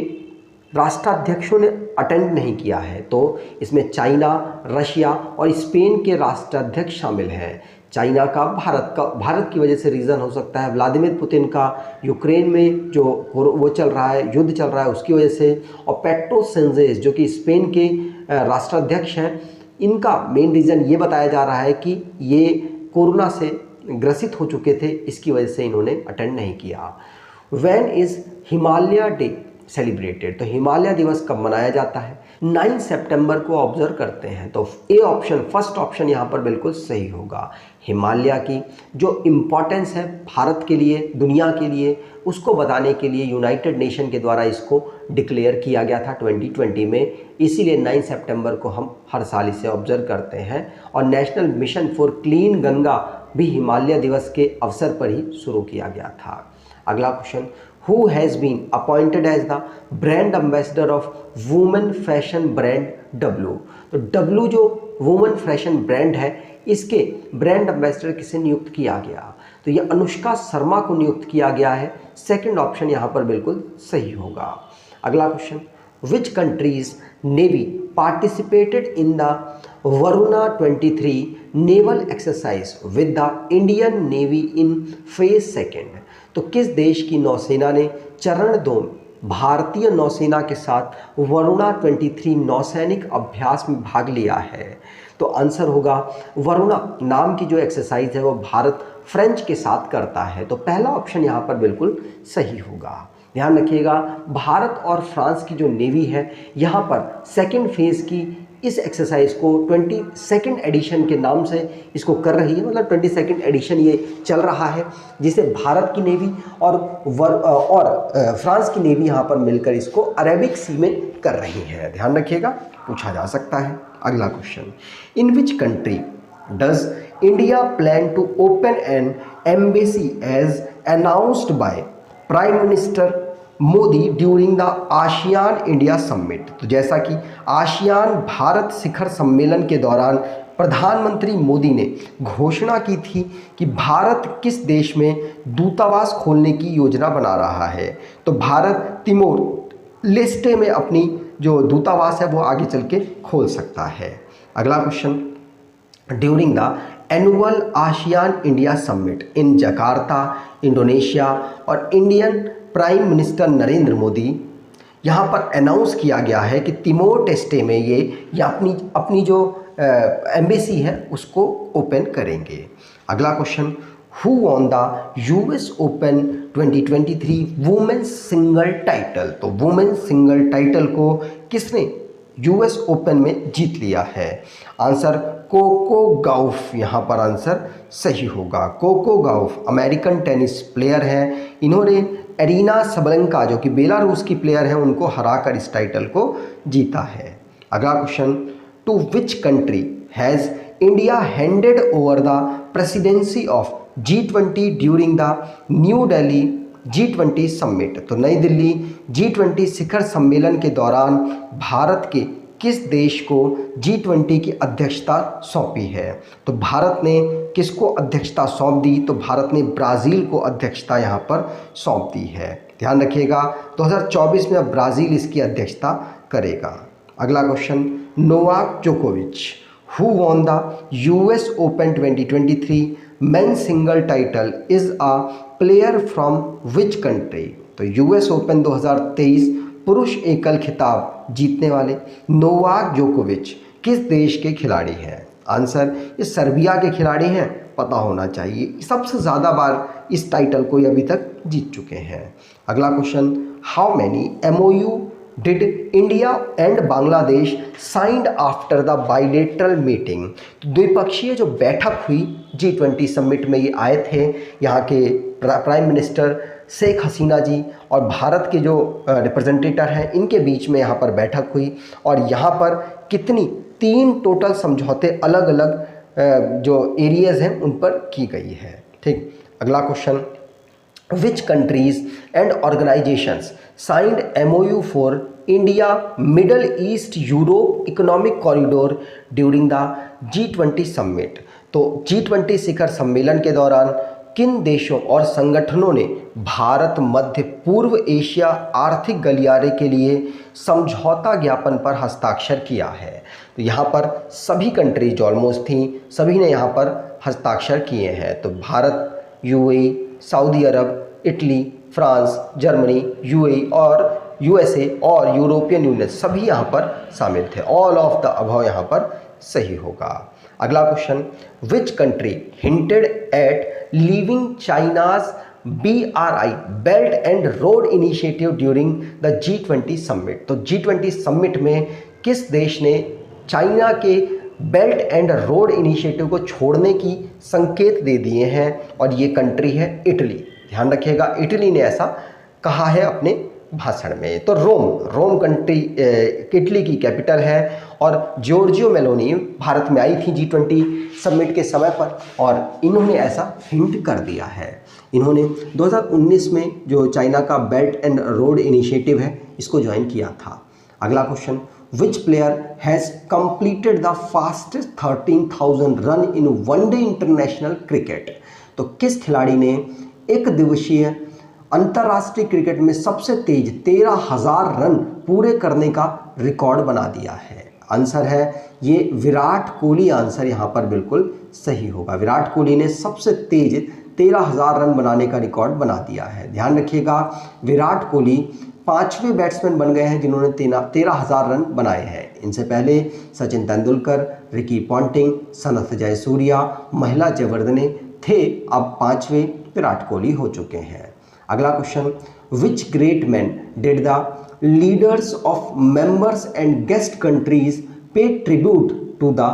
Speaker 1: राष्ट्राध्यक्षों ने अटेंड नहीं किया है? तो इसमें चाइना, रशिया और स्पेन के राष्ट्राध्यक्ष शामिल हैं। चाइना का, भारत की वजह से रीज़न हो सकता है, व्लादिमीर पुतिन का यूक्रेन में जो वो चल रहा है, युद्ध चल रहा है उसकी वजह से, और पेट्रो सेंजेस जो कि स्पेन के राष्ट्राध्यक्ष हैं, इनका मेन रीज़न ये बताया जा रहा है कि ये कोरोना से ग्रसित हो चुके थे, इसकी वजह से इन्होंने अटेंड नहीं किया। When is Himalaya day celebrated, तो हिमालय दिवस कब मनाया जाता है? 9 सितंबर को ऑब्जर्व करते हैं। तो ए ऑप्शन, फर्स्ट ऑप्शन यहाँ पर बिल्कुल सही होगा। हिमालय की जो इम्पोर्टेंस है भारत के लिए, दुनिया के लिए, उसको बताने के लिए यूनाइटेड नेशन के द्वारा इसको डिक्लेयर किया गया था 2020 में, इसीलिए 9 सितंबर को हम हर साल इसे ऑब्जर्व करते हैं। और national mission for clean Ganga भी हिमालय दिवस के अवसर पर ही शुरू किया गया था। अगला question, who has been appointed as the brand ambassador of women fashion brand W? तो W जो वुमेन फैशन ब्रांड है, इसके ब्रांड एम्बेसडर किसे नियुक्त किया गया? तो ये अनुष्का शर्मा को नियुक्त किया गया है। सेकंड ऑप्शन यहाँ पर बिल्कुल सही होगा। अगला question, which countries navy participated in the Varuna 23 naval exercise with the Indian navy in phase second? तो किस देश की नौसेना ने चरण 2 भारतीय नौसेना के साथ वरुणा 23 नौसैनिक अभ्यास में भाग लिया है? तो आंसर होगा वरुणा नाम की जो एक्सरसाइज है वो भारत फ्रेंच के साथ करता है। तो पहला ऑप्शन यहाँ पर बिल्कुल सही होगा। ध्यान रखिएगा, भारत और फ्रांस की जो नेवी है यहाँ पर सेकेंड फेज़ की इस एक्सरसाइज को 22nd एडिशन के नाम से इसको कर रही है, मतलब 22nd एडिशन ये चल रहा है, जिसे भारत की नेवी और फ्रांस की नेवी यहाँ पर मिलकर इसको अरेबिक सी में कर रही है। ध्यान रखिएगा, पूछा जा सकता है। अगला question, in which country does India plan to open an embassy as announced by prime minister Modi during the ASEAN India summit? तो जैसा कि आसियान भारत शिखर सम्मेलन के दौरान प्रधानमंत्री मोदी ने घोषणा की थी कि भारत किस देश में दूतावास खोलने की योजना बना रहा है, तो भारत तिमोर लेस्टे में अपनी जो दूतावास है वो आगे चल के खोल सकता है। अगला question, during the annual ASEAN India summit in Jakarta Indonesia और Indian prime minister Narendra Modi, यहाँ पर अनाउंस किया गया है कि तिमोर टेस्टे में ये अपनी जो एम्बेसी है उसको ओपन करेंगे। अगला question, who won the US open 2023 women's single title? तो वुमेन्स सिंगल टाइटल को किसने यूएस ओपन में जीत लिया है? आंसर कोको गॉफ यहाँ पर आंसर सही होगा। Coco Gauff American tennis player हैं, इन्होंने एरिना सबलेंका जो कि बेलारूस की प्लेयर हैं उनको हराकर इस टाइटल को जीता है। अगला question, to which country has India handed over the presidency of G20 during the new Delhi G20 summit? तो नई दिल्ली G20 शिखर सम्मेलन के दौरान भारत के किस देश को G20 की अध्यक्षता सौंपी है? तो भारत ने किसको अध्यक्षता सौंप दी? तो भारत ने ब्राज़ील को अध्यक्षता यहाँ पर सौंप दी है। ध्यान रखिएगा, 2024 में अब ब्राज़ील इसकी अध्यक्षता करेगा। अगला क्वेश्चन, नोवाक जोकोविच who won the US open 2023 men single title is a player from which country? तो यूएस ओपन 2023 पुरुष एकल खिताब जीतने वाले नोवाक जोकोविच किस देश के खिलाड़ी हैं? आंसर, ये सर्बिया के खिलाड़ी हैं, पता होना चाहिए। सबसे ज़्यादा बार इस टाइटल को ये अभी तक जीत चुके हैं। अगला question, how many MOU did India and Bangladesh signed after the bilateral meeting? द्विपक्षीय जो बैठक हुई G20 समिट में, ये आए थे यहाँ के प्राइम मिनिस्टर शेख हसीना जी और भारत के जो रिप्रेजेंटेटर हैं इनके बीच में यहाँ पर बैठक हुई, और यहाँ पर कितनी 3 टोटल समझौते अलग अलग जो एरियाज़ हैं उन पर की गई है। ठीक, अगला question, which countries and organisations signed MOU for India middle east Europe economic corridor during the G20 summit? तो G20 शिखर सम्मेलन के दौरान किन देशों और संगठनों ने भारत मध्य पूर्व एशिया आर्थिक गलियारे के लिए समझौता ज्ञापन पर हस्ताक्षर किया है? तो यहाँ पर सभी कंट्रीज ऑलमोस्ट थी, सभी ने यहाँ पर हस्ताक्षर किए हैं। तो भारत, यूएई, सऊदी अरब, इटली, फ्रांस, जर्मनी, यूएई और यूएसए और यूरोपियन यूनियन सभी यहाँ पर शामिल थे। ऑल ऑफ द अबव यहाँ पर सही होगा। अगला question, which country hinted at leaving China's BRI belt and road initiative during the G20 summit? तो G20 समिट में किस देश ने चाइना के बेल्ट एंड रोड इनिशिएटिव को छोड़ने की संकेत दे दिए हैं? और ये कंट्री है इटली। ध्यान रखिएगा, इटली ने ऐसा कहा है अपने भाषण में। तो रोम कंट्री इटली की कैपिटल है। और जॉर्जियो मेलोनी भारत में आई थी G20 समिट के समय पर और इन्होंने ऐसा हिंट कर दिया है। इन्होंने 2019 में जो चाइना का बेल्ट एंड रोड इनिशिएटिव है इसको ज्वाइन किया था। अगला question, which player has completed the fastest 13,000 run in one day international cricket? तो किस खिलाड़ी ने एक दिवसीय अंतर्राष्ट्रीय क्रिकेट में सबसे तेज 13,000 रन पूरे करने का रिकॉर्ड बना दिया है? आंसर है ये विराट कोहली। आंसर यहाँ पर बिल्कुल सही होगा। विराट कोहली ने सबसे तेज 13,000 रन बनाने का रिकॉर्ड बना दिया है। ध्यान रखिएगा, विराट कोहली 5वें बैट्समैन बन गए हैं जिन्होंने 13,000 रन बनाए हैं। इनसे पहले सचिन तेंदुलकर, रिकी पॉन्टिंग, सनथ जयसूर्या, महिला जयवर्धने थे। अब 5वें विराट कोहली हो चुके हैं। अगला question, which great man did the leaders of members and guest countries pay tribute to the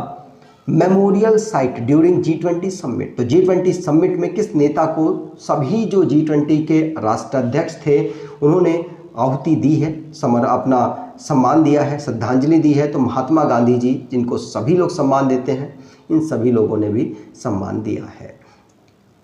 Speaker 1: memorial site during G20 summit? तो G20 समिट में किस नेता को सभी जो G20 के राष्ट्राध्यक्ष थे उन्होंने आहुति दी है, अपना सम्मान दिया है, श्रद्धांजलि दी है? तो महात्मा गांधी जी, जिनको सभी लोग सम्मान देते हैं, इन सभी लोगों ने भी सम्मान दिया है।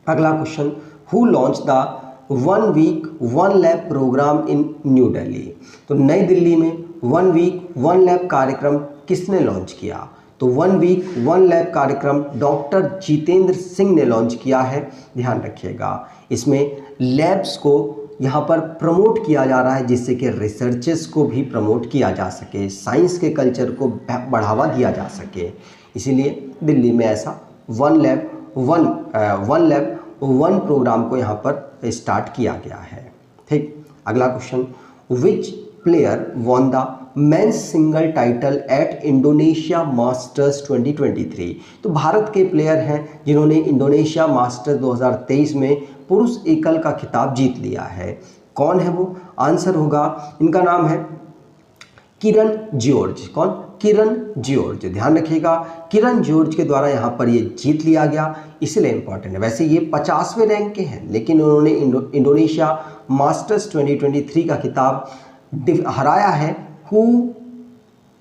Speaker 1: अगला question, who launch the 1 week 1 lab programme in new Delhi? तो नई दिल्ली में 1 वीक 1 लैब कार्यक्रम किसने लॉन्च किया? तो 1 वीक 1 लैब कार्यक्रम डॉक्टर जितेंद्र सिंह ने लॉन्च किया है। ध्यान रखिएगा, इसमें लैब्स को यहाँ पर प्रमोट किया जा रहा है जिससे कि रिसर्चेस को भी प्रमोट किया जा सके, साइंस के कल्चर को बढ़ावा दिया जा सके। इसीलिए दिल्ली में ऐसा 1 लैब 1 प्रोग्राम को यहाँ पर स्टार्ट किया गया है। ठीक। अगला question, which player won the men's single title at Indonesia masters 2023? तो भारत के प्लेयर हैं जिन्होंने इंडोनेशिया मास्टर्स 2023 में पुरुष एकल का खिताब जीत लिया है। कौन है वो? आंसर होगा, इनका नाम है किरण जॉर्ज। कौन? किरण जॉर्ज। ध्यान रखिएगा, किरण जॉर्ज के द्वारा यहाँ पर ये जीत लिया गया, इसलिए इंपॉर्टेंट है। वैसे ये 50वें रैंक के हैं, लेकिन उन्होंने इंडोनेशिया मास्टर्स 2023 का खिताब हराया है हु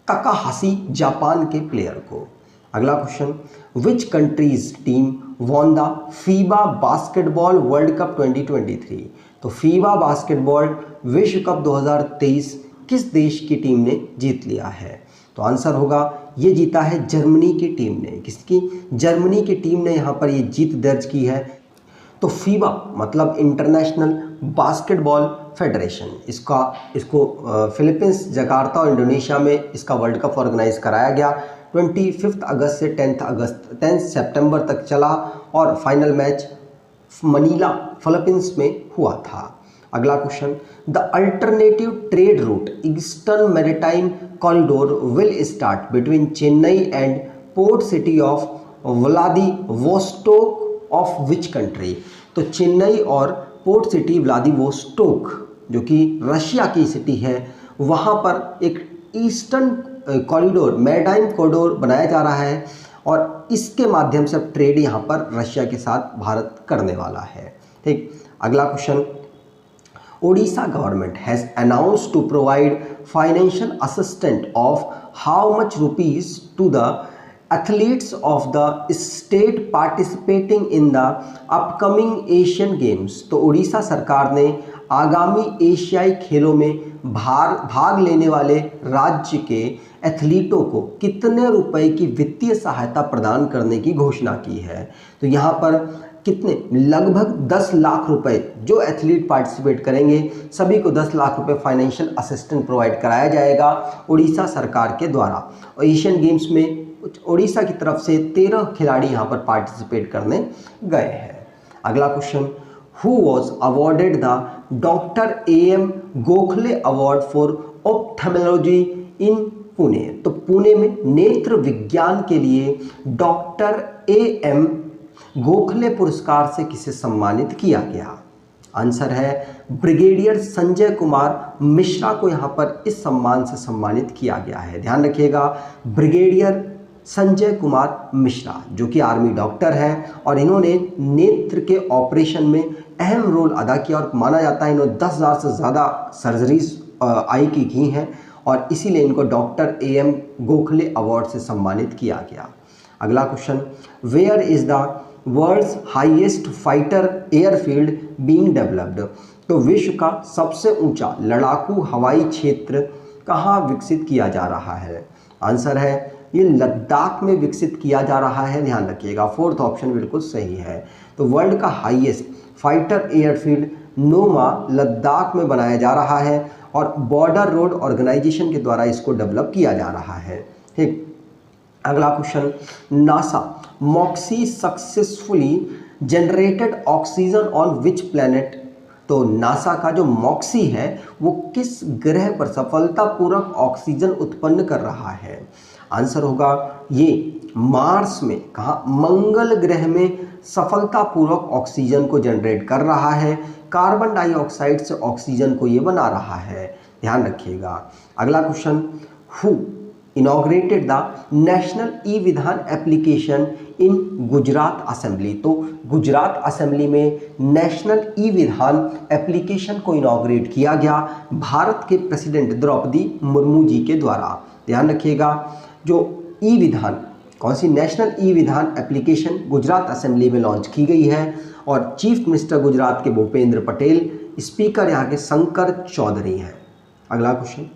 Speaker 1: तकाहाशी, जापान के प्लेयर को। अगला question, which countries team won the FIBA basketball world cup 2023? तो फीबा बास्केटबॉल विश्व कप 2023 किस देश की टीम ने जीत लिया है? तो आंसर होगा, ये जीता है जर्मनी की टीम ने। किसकी? जर्मनी की टीम ने यहाँ पर ये जीत दर्ज की है। तो फीबा मतलब इंटरनेशनल बास्केटबॉल फेडरेशन, इसको फिलीपींस, जकार्ता और इंडोनेशिया में इसका वर्ल्ड कप ऑर्गेनाइज कराया गया। 25 अगस्त से 10 सितंबर तक चला और फाइनल मैच मनीला फिलीपींस में हुआ था। अगला question, the alternative trade route eastern maritime corridor will start between Chennai and port city of Vladivostok of which country? तो चेन्नई और पोर्ट सिटी व्लादिवोस्टोक जो कि रशिया की सिटी है, वहाँ पर एक ईस्टर्न कॉरिडोर, मैरीटाइम कॉरिडोर बनाया जा रहा है और इसके माध्यम से ट्रेड यहाँ पर रशिया के साथ भारत करने वाला है। ठीक। अगला question, Odisha government has announced to provide financial assistance of how much rupees to the athletes of the state participating in the upcoming Asian Games? तो उड़ीसा सरकार ने आगामी एशियाई खेलों में भाग लेने वाले राज्य के एथलीटों को कितने रुपए की वित्तीय सहायता प्रदान करने की घोषणा की है? तो यहाँ पर कितने, लगभग 10 लाख रुपए जो एथलीट पार्टिसिपेट करेंगे सभी को 10 लाख रुपए फाइनेंशियल असिस्टेंस प्रोवाइड कराया जाएगा उड़ीसा सरकार के द्वारा। और एशियन गेम्स में उड़ीसा की तरफ से 13 खिलाड़ी यहाँ पर पार्टिसिपेट करने गए हैं। अगला question, who was awarded the doctor AM Gokhale award for ophthalmology in Pune. तो पुणे में नेत्र विज्ञान के लिए डॉक्टर AM गोखले पुरस्कार से किसे सम्मानित किया गया? आंसर है ब्रिगेडियर संजय कुमार मिश्रा को यहाँ पर इस सम्मान से सम्मानित किया गया है। ध्यान रखिएगा, ब्रिगेडियर संजय कुमार मिश्रा जो कि आर्मी डॉक्टर हैं और इन्होंने नेत्र के ऑपरेशन में अहम रोल अदा किया और माना जाता है इन्होंने 10,000 से ज़्यादा सर्जरीज आई की हैं और इसीलिए इनको डॉक्टर AM गोखले अवार्ड से सम्मानित किया गया। अगला question, where is the world's highest fighter airfield being developed. तो विश्व का सबसे ऊंचा लड़ाकू हवाई क्षेत्र कहाँ विकसित किया जा रहा है? आंसर है ये लद्दाख में विकसित किया जा रहा है। ध्यान रखिएगा, फोर्थ ऑप्शन बिल्कुल सही है। तो वर्ल्ड का हाईएस्ट फाइटर एयरफील्ड नोमा लद्दाख में बनाया जा रहा है और बॉर्डर रोड ऑर्गेनाइजेशन के द्वारा इसको डेवलप किया जा रहा है। ठीक, अगला question, NASA Moxie successfully generated oxygen on which planet. तो नासा का जो मॉक्सी है वो किस ग्रह पर सफलतापूर्वक ऑक्सीजन उत्पन्न कर रहा है? आंसर होगा ये मार्स में, कहाँ, मंगल ग्रह में सफलतापूर्वक ऑक्सीजन को जनरेट कर रहा है। कार्बन डाइऑक्साइड से ऑक्सीजन को ये बना रहा है। ध्यान रखिएगा। अगला question, who inaugurated the national e विधान एप्लीकेशन इन गुजरात असेंबली। तो गुजरात असेंबली में नेशनल ई विधान एप्लीकेशन को इनॉग्रेट किया गया भारत के प्रेसिडेंट द्रौपदी मुर्मू जी के द्वारा। ध्यान रखिएगा, जो ई विधान, कौन सी, नेशनल ई विधान एप्लीकेशन गुजरात असेंबली में लॉन्च की गई है और चीफ मिनिस्टर गुजरात के भूपेंद्र पटेल, स्पीकर यहाँ के शंकर चौधरी हैं। अगला question,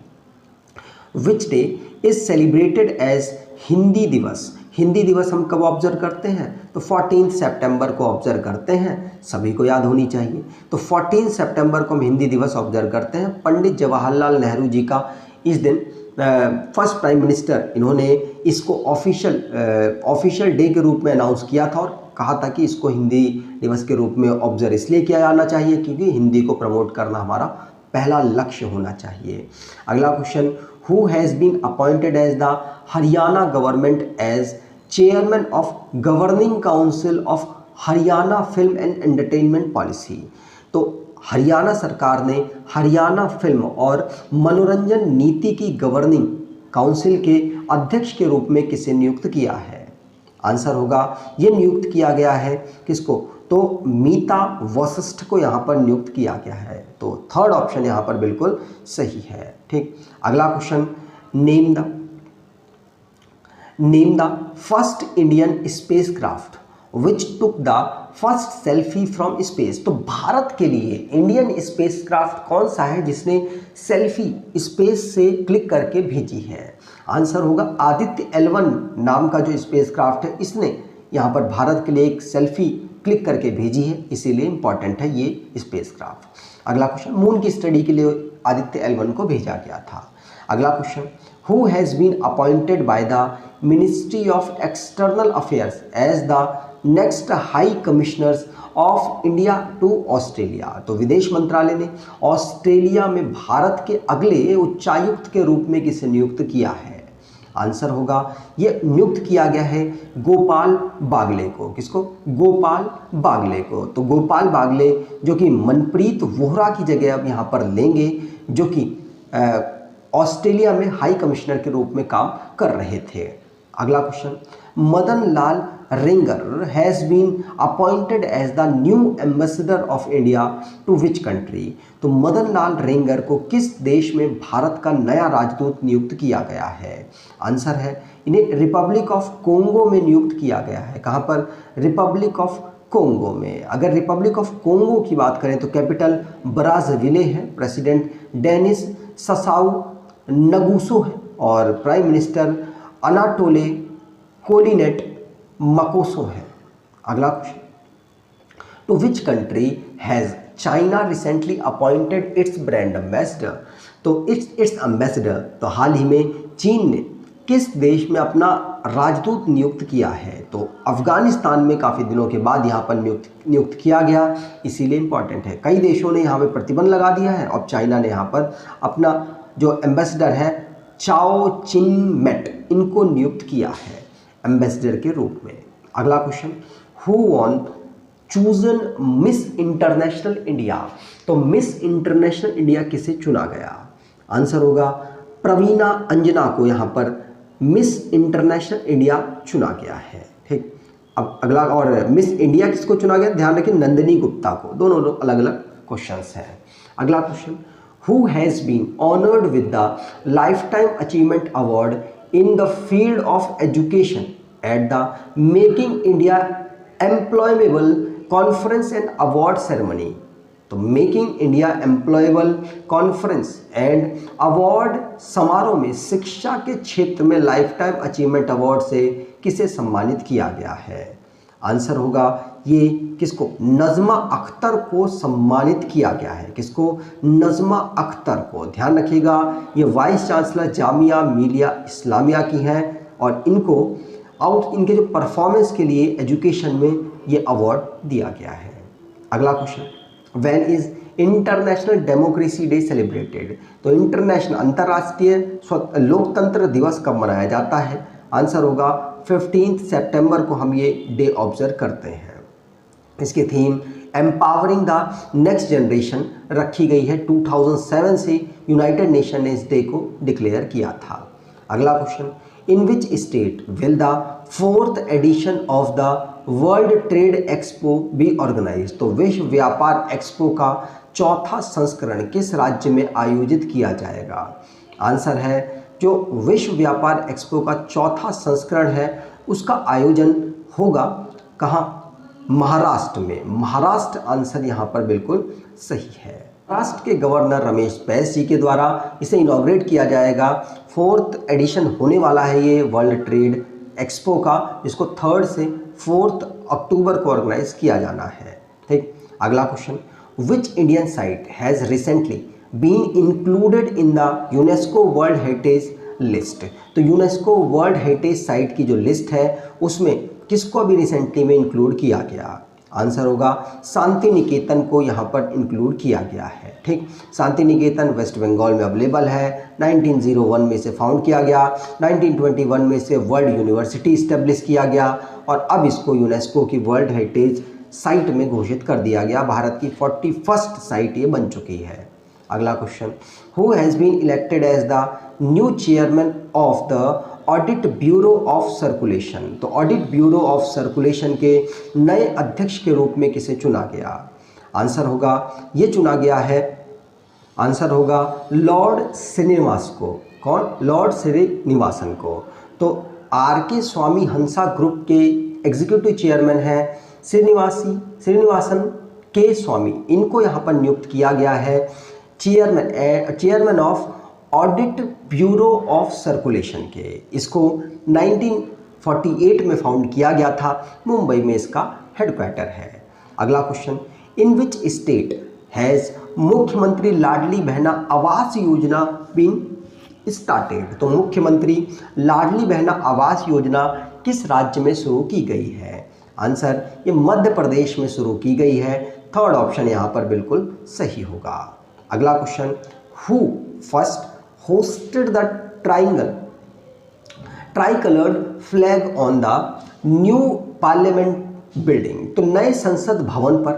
Speaker 1: which day is celebrated as Hindi Diwas. Hindi दिवस हम कब ऑब्जर्व करते हैं? तो 14 सितंबर को ऑब्जर्व करते हैं, सभी को याद होनी चाहिए। तो 14 सितंबर को हम हिंदी दिवस ऑब्जर्व करते हैं। पंडित जवाहरलाल नेहरू जी का इस दिन फर्स्ट प्राइम मिनिस्टर, इन्होंने इसको ऑफिशियल डे के रूप में अनाउंस किया था और कहा था कि इसको हिंदी दिवस के रूप में ऑब्जर्व इसलिए किया जाना चाहिए क्योंकि हिंदी को प्रमोट करना हमारा पहला लक्ष्य होना चाहिए। अगला question, who has been appointed as the Haryana government as chairman of governing council of Haryana film and entertainment policy. तो हरियाणा सरकार ने हरियाणा फिल्म और मनोरंजन नीति की गवर्निंग काउंसिल के अध्यक्ष के रूप में किसे नियुक्त किया है? आंसर होगा ये नियुक्त किया गया है किसको? तो मीता वशिष्ठ को यहाँ पर नियुक्त किया गया है। तो थर्ड ऑप्शन यहाँ पर बिल्कुल सही है। ठीक, अगला question, name the first Indian spacecraft which took the first selfie from space. तो भारत के लिए इंडियन स्पेसक्राफ्ट कौन सा है जिसने सेल्फी स्पेस से क्लिक करके भेजी है? आंसर होगा आदित्य L1 नाम का जो स्पेसक्राफ्ट है, इसने यहाँ पर भारत के लिए एक सेल्फी क्लिक करके भेजी है, इसीलिए इंपॉर्टेंट है ये स्पेसक्राफ्ट। अगला क्वेश्चन, मून की स्टडी के लिए आदित्य L1 को भेजा गया था। अगला question, who has been appointed by the ministry of external affairs as the next high commissioners of India to Australia. तो विदेश मंत्रालय ने ऑस्ट्रेलिया में भारत के अगले उच्चायुक्त के रूप में किसे नियुक्त किया है? आंसर होगा ये नियुक्त किया गया है गोपाल बागले को। किसको? गोपाल बागले को। तो गोपाल बागले जो कि मनप्रीत वोहरा की जगह अब यहाँ पर लेंगे, जो कि ऑस्ट्रेलिया में हाई कमिश्नर के रूप में काम कर रहे थे। अगला question, Madan Lal Raigar has been appointed as the new ambassador of India to which country. तो मदन लाल रेंगर को किस देश में भारत का नया राजदूत नियुक्त किया गया है? आंसर है इन्हें रिपब्लिक ऑफ कोंगो में नियुक्त किया गया है। कहाँ पर? रिपब्लिक ऑफ कोंगो में। अगर रिपब्लिक ऑफ कोंगो की बात करें तो कैपिटल ब्राज़ाविले है, प्रेसिडेंट डेनिस ससाऊ नगुसो है और प्राइम मिनिस्टर अनाटोले कोलिनेट मकोसो है। अगला question, to which country has China recently appointed its brand ambassador. तो इट्स एम्बेसडर, तो हाल ही में चीन ने किस देश में अपना राजदूत नियुक्त किया है। तो अफ़गानिस्तान में काफ़ी दिनों के बाद यहाँ पर नियुक्त किया गया, इसीलिए इम्पॉर्टेंट है। कई देशों ने यहाँ पर प्रतिबंध लगा दिया है और चाइना ने यहाँ पर अपना जो एम्बेसडर है चाओ चिन मेट, इनको नियुक्त किया है एम्बेसडर के रूप में। अगला question, who von chosen miss international India. तो मिस इंटरनेशनल इंडिया किसे चुना गया? आंसर होगा प्रवीणा अंजना को यहाँ पर मिस इंटरनेशनल इंडिया चुना गया है। ठीक, अब अगला, और मिस इंडिया किसको चुना गया? ध्यान रखिए नंदिनी गुप्ता को। दोनों अलग अलग क्वेश्चंस हैं। अगला question, who has been honoured with the lifetime achievement award in the field of education at the making India employable conference and award ceremony. तो making India employable conference and award समारोह में शिक्षा के क्षेत्र में life time achievement award से किसे सम्मानित किया गया है? आंसर होगा ये किसको? नज़मा अख्तर को सम्मानित किया गया है। किसको? नज़मा अख्तर को। ध्यान रखिएगा ये वाइस चांसलर जामिया मिलिया इस्लामिया की हैं और इनके जो परफॉर्मेंस के लिए एजुकेशन में ये अवार्ड दिया गया है। अगला question, when is international democracy day celebrated. तो इंटरनेशनल अंतर्राष्ट्रीय लोकतंत्र दिवस कब मनाया जाता है? आंसर होगा 15 सितंबर को हम ये डे ऑब्जर्व करते हैं। इसकी theme empowering the next generation रखी गई है। 2007 से यूनाइटेड नेशन ने इस डे को डिक्लेयर किया था। अगला question, in which state will the 4th edition of the world trade expo be organize. तो विश्व व्यापार एक्सपो का 4था संस्करण किस राज्य में आयोजित किया जाएगा? आंसर है जो विश्व व्यापार एक्सपो का 4था संस्करण है उसका आयोजन होगा कहाँ? महाराष्ट्र में। महाराष्ट्र आंसर यहाँ पर बिल्कुल सही है। महाराष्ट्र के गवर्नर रमेश बैस जी के द्वारा इसे इनॉग्रेट किया जाएगा। 4th एडिशन होने वाला है ये वर्ल्ड ट्रेड एक्सपो का, जिसको 3rd से 4th अक्टूबर को ऑर्गेनाइज किया जाना है। ठीक, अगला question, which Indian site has recently been included in the UNESCO world heritage list. तो यूनेस्को वर्ल्ड हेरिटेज साइट की जो लिस्ट है उसमें किसको अभी रिसेंटली में इंक्लूड किया गया? आंसर होगा शांति निकेतन को यहाँ पर इंक्लूड किया गया है। ठीक, शांति निकेतन वेस्ट बंगाल में अवेलेबल है। 1901 में इसे फाउंड किया गया। 1921 में इसे वर्ल्ड यूनिवर्सिटी इस्टेब्लिश किया गया और अब इसको यूनेस्को की वर्ल्ड हेरिटेज साइट में घोषित कर दिया गया। भारत की 41st साइट ये बन चुकी है। अगला question, who has been elected as the new chairman of the audit bureau of circulation. तो ऑडिट ब्यूरो ऑफ सर्कुलेशन के नए अध्यक्ष के रूप में किसे चुना गया? आंसर होगा ये चुना गया है, आंसर होगा लॉर्ड श्रीनिवास को। कौन? लॉर्ड श्रीनिवासन को। तो RK स्वामी हंसा ग्रुप के एग्जीक्यूटिव चेयरमैन हैं श्रीनिवासन के स्वामी, इनको यहाँ पर नियुक्त किया गया है chairman of audit bureau of circulation के। इसको 1948 में फाउंड किया गया था। मुंबई में इसका हेडक्वार्टर है। अगला question, in which state has मुख्यमंत्री लाडली बहना आवास योजना बीन स्टार्टेड। तो मुख्यमंत्री लाडली बहना आवास योजना किस राज्य में शुरू की गई है? आंसर ये मध्य प्रदेश में शुरू की गई है। 3rd ऑप्शन यहाँ पर बिल्कुल सही होगा। अगला question, who first hosted the tricolored flag on the new parliament building। तो नए संसद भवन पर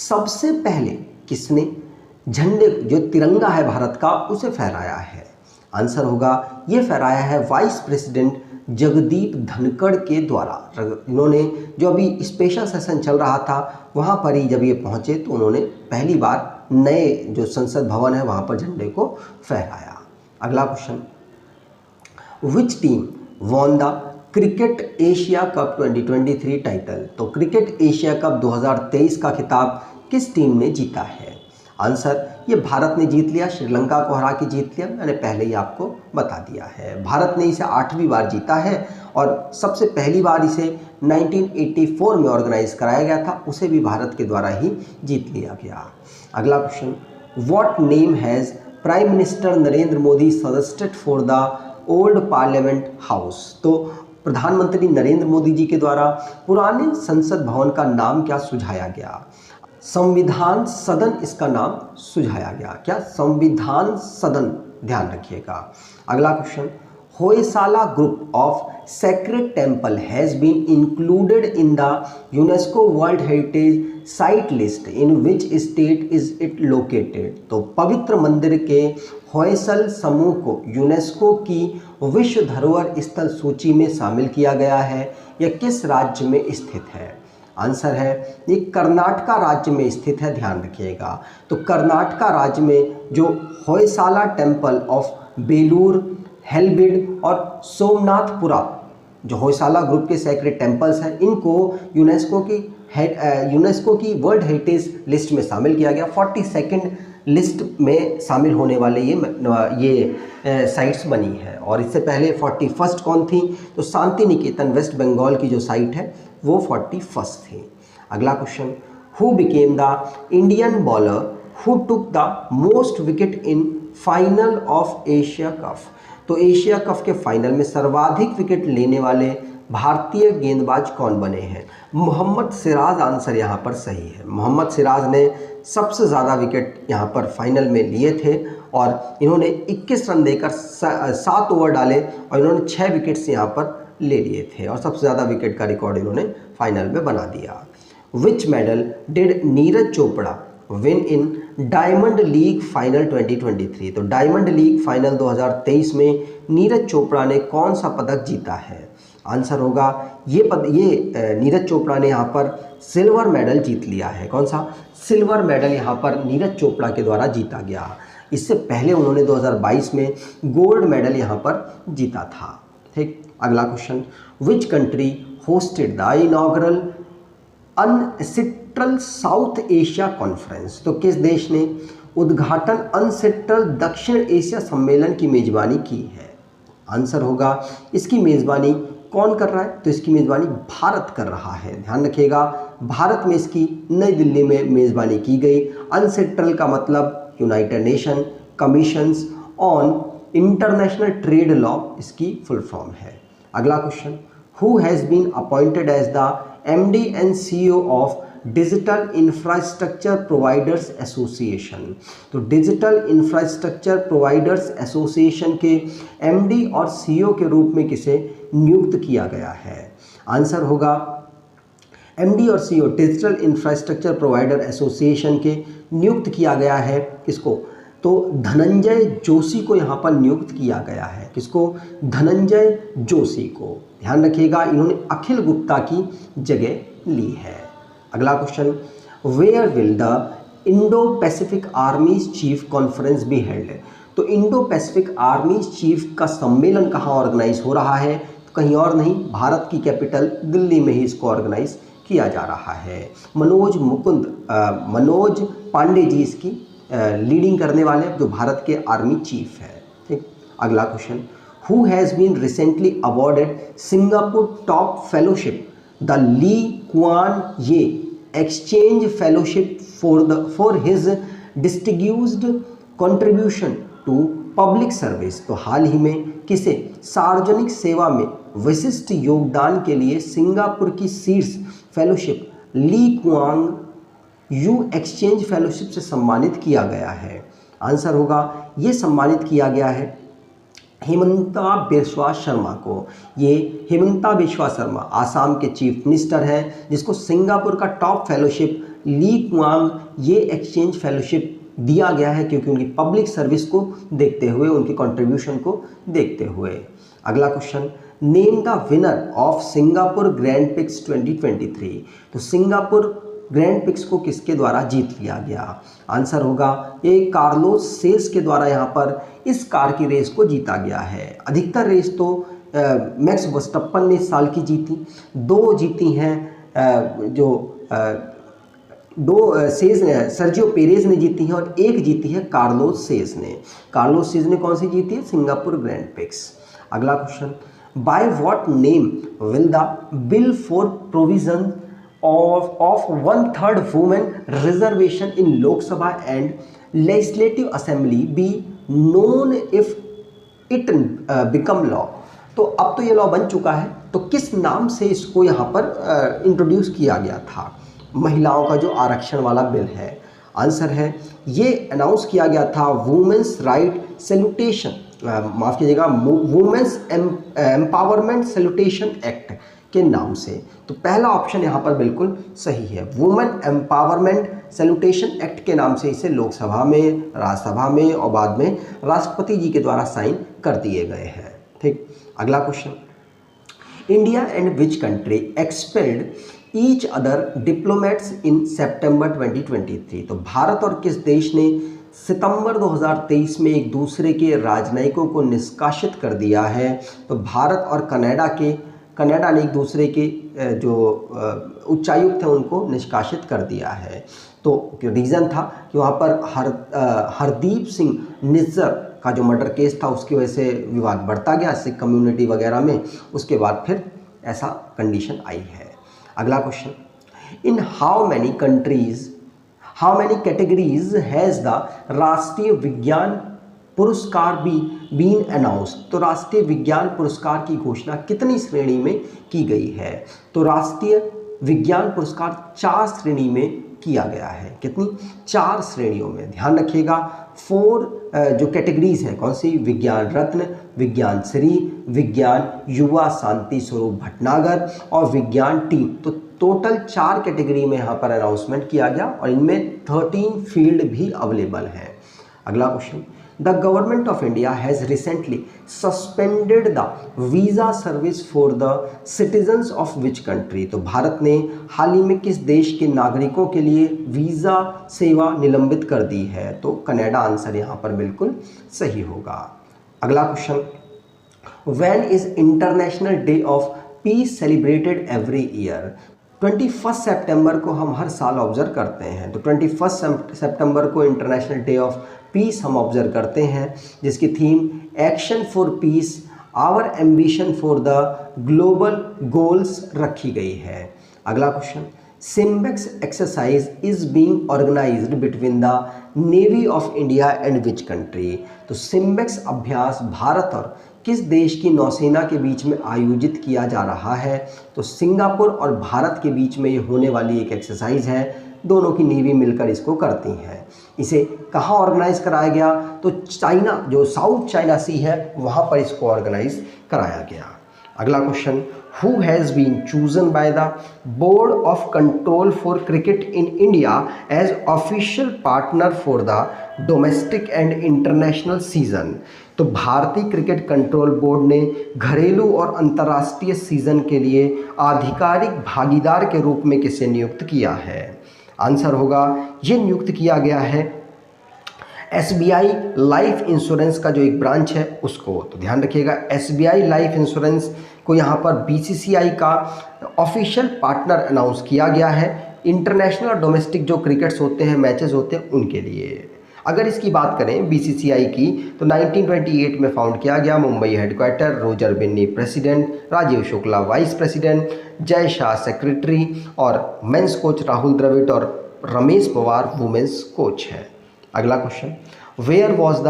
Speaker 1: सबसे पहले किसने झंडे जो तिरंगा है भारत का उसे फहराया है? आंसर होगा ये फहराया है वाइस प्रेसिडेंट जगदीप धनखड़ के द्वारा। इन्होंने जो अभी स्पेशल सेशन चल रहा था वहाँ पर ही जब ये पहुँचे तो उन्होंने पहली बार नए जो संसद भवन है वहाँ पर झंडे को फहराया। अगला question, which team won the cricket Asia cup 2023 title. तो क्रिकेट एशिया कप 2023 का खिताब किस टीम ने जीता है? आंसर ये भारत ने जीत लिया, श्रीलंका को हरा के जीत लिया, मैंने पहले ही आपको बता दिया है। भारत ने इसे 8वीं बार जीता है और सबसे पहली बार इसे 1984 में ऑर्गेनाइज कराया गया था, उसे भी भारत के द्वारा ही जीत लिया गया। अगला question, what name has prime minister Narendra Modi suggested for the old parliament house? तो प्रधानमंत्री नरेंद्र मोदी जी के द्वारा पुराने संसद भवन का नाम क्या सुझाया गया? संविधान सदन इसका नाम सुझाया गया। क्या? संविधान सदन, ध्यान रखिएगा। अगला question, Hoysala group of sacred temple has been included in the UNESCO World Heritage Site list. In which state is it located? तो पवित्र मंदिर के होयसल समूह को यूनेस्को की विश्व धरोहर स्थल सूची में शामिल किया गया है। यह किस राज्य में स्थित है? आंसर है ये कर्नाटका राज्य में स्थित है, ध्यान रखिएगा। तो कर्नाटका राज्य में जो होयसाला टेम्पल ऑफ बेलूर, हेलबिड और सोमनाथपुरा, जो होयसाला ग्रुप के सेक्रेड टेम्पल्स हैं, इनको यूनेस्को की वर्ल्ड हेरिटेज लिस्ट में शामिल किया गया। 42nd लिस्ट में शामिल होने वाले ये साइट्स बनी है। और इससे पहले 41st कौन थी? तो शांति निकेतन वेस्ट बंगाल की जो साइट है वो 41st थी। अगला question, who became the Indian bowler who took the most wicket in final of Asia cup? तो एशिया कप के फाइनल में सर्वाधिक विकेट लेने वाले भारतीय गेंदबाज कौन बने हैं? मोहम्मद सिराज, आंसर यहाँ पर सही है। मोहम्मद सिराज ने सबसे ज़्यादा विकेट यहाँ पर फाइनल में लिए थे और इन्होंने 21 रन देकर 7 ओवर डाले और इन्होंने 6 विकेट्स यहाँ पर ले लिए थे और सबसे ज़्यादा विकेट का रिकॉर्ड इन्होंने फाइनल में बना दिया। विच medal did Neeraj Chopra win in diamond league final 2023? तो डायमंड लीग फाइनल 2023 में नीरज चोपड़ा ने कौन सा पदक जीता है? आंसर होगा ये नीरज चोपड़ा ने यहाँ पर सिल्वर मेडल जीत लिया है। कौन सा? सिल्वर मेडल यहाँ पर नीरज चोपड़ा के द्वारा जीता गया। इससे पहले उन्होंने 2022 में गोल्ड मेडल यहाँ पर जीता था। ठीक, अगला question, which country hosted the inaugural UN central South Asia conference? तो किस देश ने उद्घाटन अनसेंट्रल दक्षिण एशिया सम्मेलन की मेजबानी की है? आंसर होगा इसकी मेजबानी कौन कर रहा है? तो इसकी मेजबानी भारत कर रहा है, ध्यान रखिएगा। भारत में इसकी नई दिल्ली में मेजबानी की गई। अनसेंट्रल का मतलब united nation commissions on international trade law इसकी फुल फॉर्म है। अगला question, who has been appointed as the MD and CEO of digital infrastructure providers association? तो डिजिटल इंफ्रास्ट्रक्चर प्रोवाइडर्स एसोसिएशन के MD और CEO के रूप में किसे नियुक्त किया गया है? आंसर होगा MD और CEO digital infrastructure provider association के नियुक्त किया गया है। किसको? तो धनंजय जोशी को यहाँ पर नियुक्त किया गया है। किसको? धनंजय जोशी को। ध्यान रखिएगा, इन्होंने अखिल गुप्ता की जगह ली है। अगला question, where will the Indo Pacific armies chief conference be held? तो इंडो पैसिफिक आर्मीज चीफ का सम्मेलन कहाँ ऑर्गेनाइज हो रहा है? तो कहीं और नहीं, भारत की कैपिटल दिल्ली में ही इसको ऑर्गेनाइज किया जा रहा है। मनोज पांडे जी इसकी लीडिंग करने वाले, जो भारत के आर्मी चीफ है। ठीक, अगला question, who has been recently awarded Singapore top fellowship the Lee Kuan Yew exchange fellowship for his distinguished contribution to public service? तो हाल ही में किसे सार्वजनिक सेवा में विशिष्ट योगदान के लिए सिंगापुर की शीर्ष fellowship Lee Kuan Yew exchange fellowship से सम्मानित किया गया है? आंसर होगा ये सम्मानित किया गया है हेमंता बिस्वा शर्मा को। ये हेमंता बिस्वा शर्मा आसाम के चीफ मिनिस्टर हैं, जिसको सिंगापुर का top fellowship Lee Kuan Yew exchange fellowship दिया गया है, क्योंकि उनकी पब्लिक सर्विस को देखते हुए, उनकी कंट्रीब्यूशन को देखते हुए। अगला question, name the winner of Singapore grand pics 2023? तो सिंगापुर ग्रैंड पिक्स को किसके द्वारा जीत लिया गया? आंसर होगा ये कार्लोस सेस के द्वारा यहाँ पर इस कार की रेस को जीता गया है। अधिकतर रेस तो मैक्स वर्स्टप्पन ने इस साल की जीती, 2 जीती हैं जो दो सेज सर्जियो पेरेज ने जीती है और एक जीती है कार्लोस सेज ने। कार्लोस सेज ने कौन सी जीती है? Singapore Grand Prix. अगला question, by what name will the bill for provision of 1/3 women reservation in Lok Sabha and Legislative Assembly be known if it become law? तो अब तो ये लॉ बन चुका है, तो किस नाम से इसको यहाँ पर इंट्रोड्यूस किया गया था? महिलाओं का जो आरक्षण वाला बिल है, आंसर है ये अनाउंस किया गया था वुमेन्स राइट सैल्यूटेशन, माफ़ कीजिएगा, वुमेन्स एम्पावरमेंट सैल्यूटेशन एक्ट के नाम से। तो पहला ऑप्शन यहाँ पर बिल्कुल सही है, वुमेन एम्पावरमेंट सैल्यूटेशन एक्ट के नाम से इसे लोकसभा में, राज्यसभा में और बाद में राष्ट्रपति जी के द्वारा साइन कर दिए गए हैं। ठीक, अगला question, India and which country expelled each other diplomats in September 2023? तो भारत और किस देश ने सितंबर 2023 में एक दूसरे के राजनयिकों को निष्कासित कर दिया है? तो भारत और कनाडा ने एक दूसरे के जो उच्चायुक्त हैं उनको निष्कासित कर दिया है। तो रीज़न था कि वहाँ पर हरदीप सिंह निज्जर का जो मर्डर केस था उसकी वजह से विवाद बढ़ता गया सिख कम्युनिटी वगैरह में, उसके बाद फिर ऐसा कंडीशन आई है। अगला question, in how many categories has the राष्ट्रीय विज्ञान पुरस्कार बीन अनाउंस? तो राष्ट्रीय विज्ञान पुरस्कार की घोषणा कितनी श्रेणी में की गई है? तो राष्ट्रीय विज्ञान पुरस्कार 4 श्रेणी में किया गया है। कितनी? 4 श्रेणियों में, ध्यान रखिएगा। 4 जो कैटेगरीज हैं, कौन सी? विज्ञान रत्न, विज्ञान श्री, विज्ञान युवा शांति स्वरूप भटनागर और विज्ञान टीम। तो टोटल 4 कैटेगरी में यहाँ पर अनाउंसमेंट किया गया और इनमें 13 फील्ड भी अवेलेबल हैं। अगला question, The government of India has recently suspended the visa service for the citizens of which country? तो भारत ने हाल ही में किस देश के नागरिकों के लिए वीज़ा सेवा निलंबित कर दी है? तो कनाडा आंसर यहाँ पर बिल्कुल सही होगा। अगला question, When is International Day of Peace celebrated every year? 21 सितंबर को हम हर साल ऑब्जर्व करते हैं। तो 21 सितंबर को इंटरनेशनल डे ऑफ पीस हम ऑब्जर्व करते हैं, जिसकी theme action for peace our ambition for the global goals रखी गई है। अगला question, SIMBEX exercise is being organised between the navy of India and which country? तो सिम्बेक्स अभ्यास भारत और किस देश की नौसेना के बीच में आयोजित किया जा रहा है? तो सिंगापुर और भारत के बीच में ये होने वाली एक एक्सरसाइज है, दोनों की नेवी मिलकर इसको करती हैं। इसे कहाँ ऑर्गेनाइज कराया गया? तो चाइना, जो साउथ चाइना सी है, वहाँ पर इसको ऑर्गेनाइज कराया गया। अगला question, who has been chosen by the board of control for cricket in India as official partner for the domestic and international season? तो भारतीय क्रिकेट कंट्रोल बोर्ड ने घरेलू और अंतर्राष्ट्रीय सीजन के लिए आधिकारिक भागीदार के रूप में किसे नियुक्त किया है? आंसर होगा ये नियुक्त किया गया है SBI लाइफ इंश्योरेंस का जो एक ब्रांच है उसको। तो ध्यान रखिएगा, SBI लाइफ इंश्योरेंस को यहाँ पर BCCI का ऑफिशियल पार्टनर अनाउंस किया गया है इंटरनेशनल और डोमेस्टिक जो क्रिकेट्स होते हैं, मैचेस होते हैं, उनके लिए। अगर इसकी बात करें BCCI की, तो 1928 में फाउंड किया गया, Mumbai headquarter, Roger Binny president, Rajeev Shukla vice president, Jay Shah secretary और मेंस कोच राहुल द्रविड़ और रमेश पवार वुमेन्स कोच है। अगला question, where was the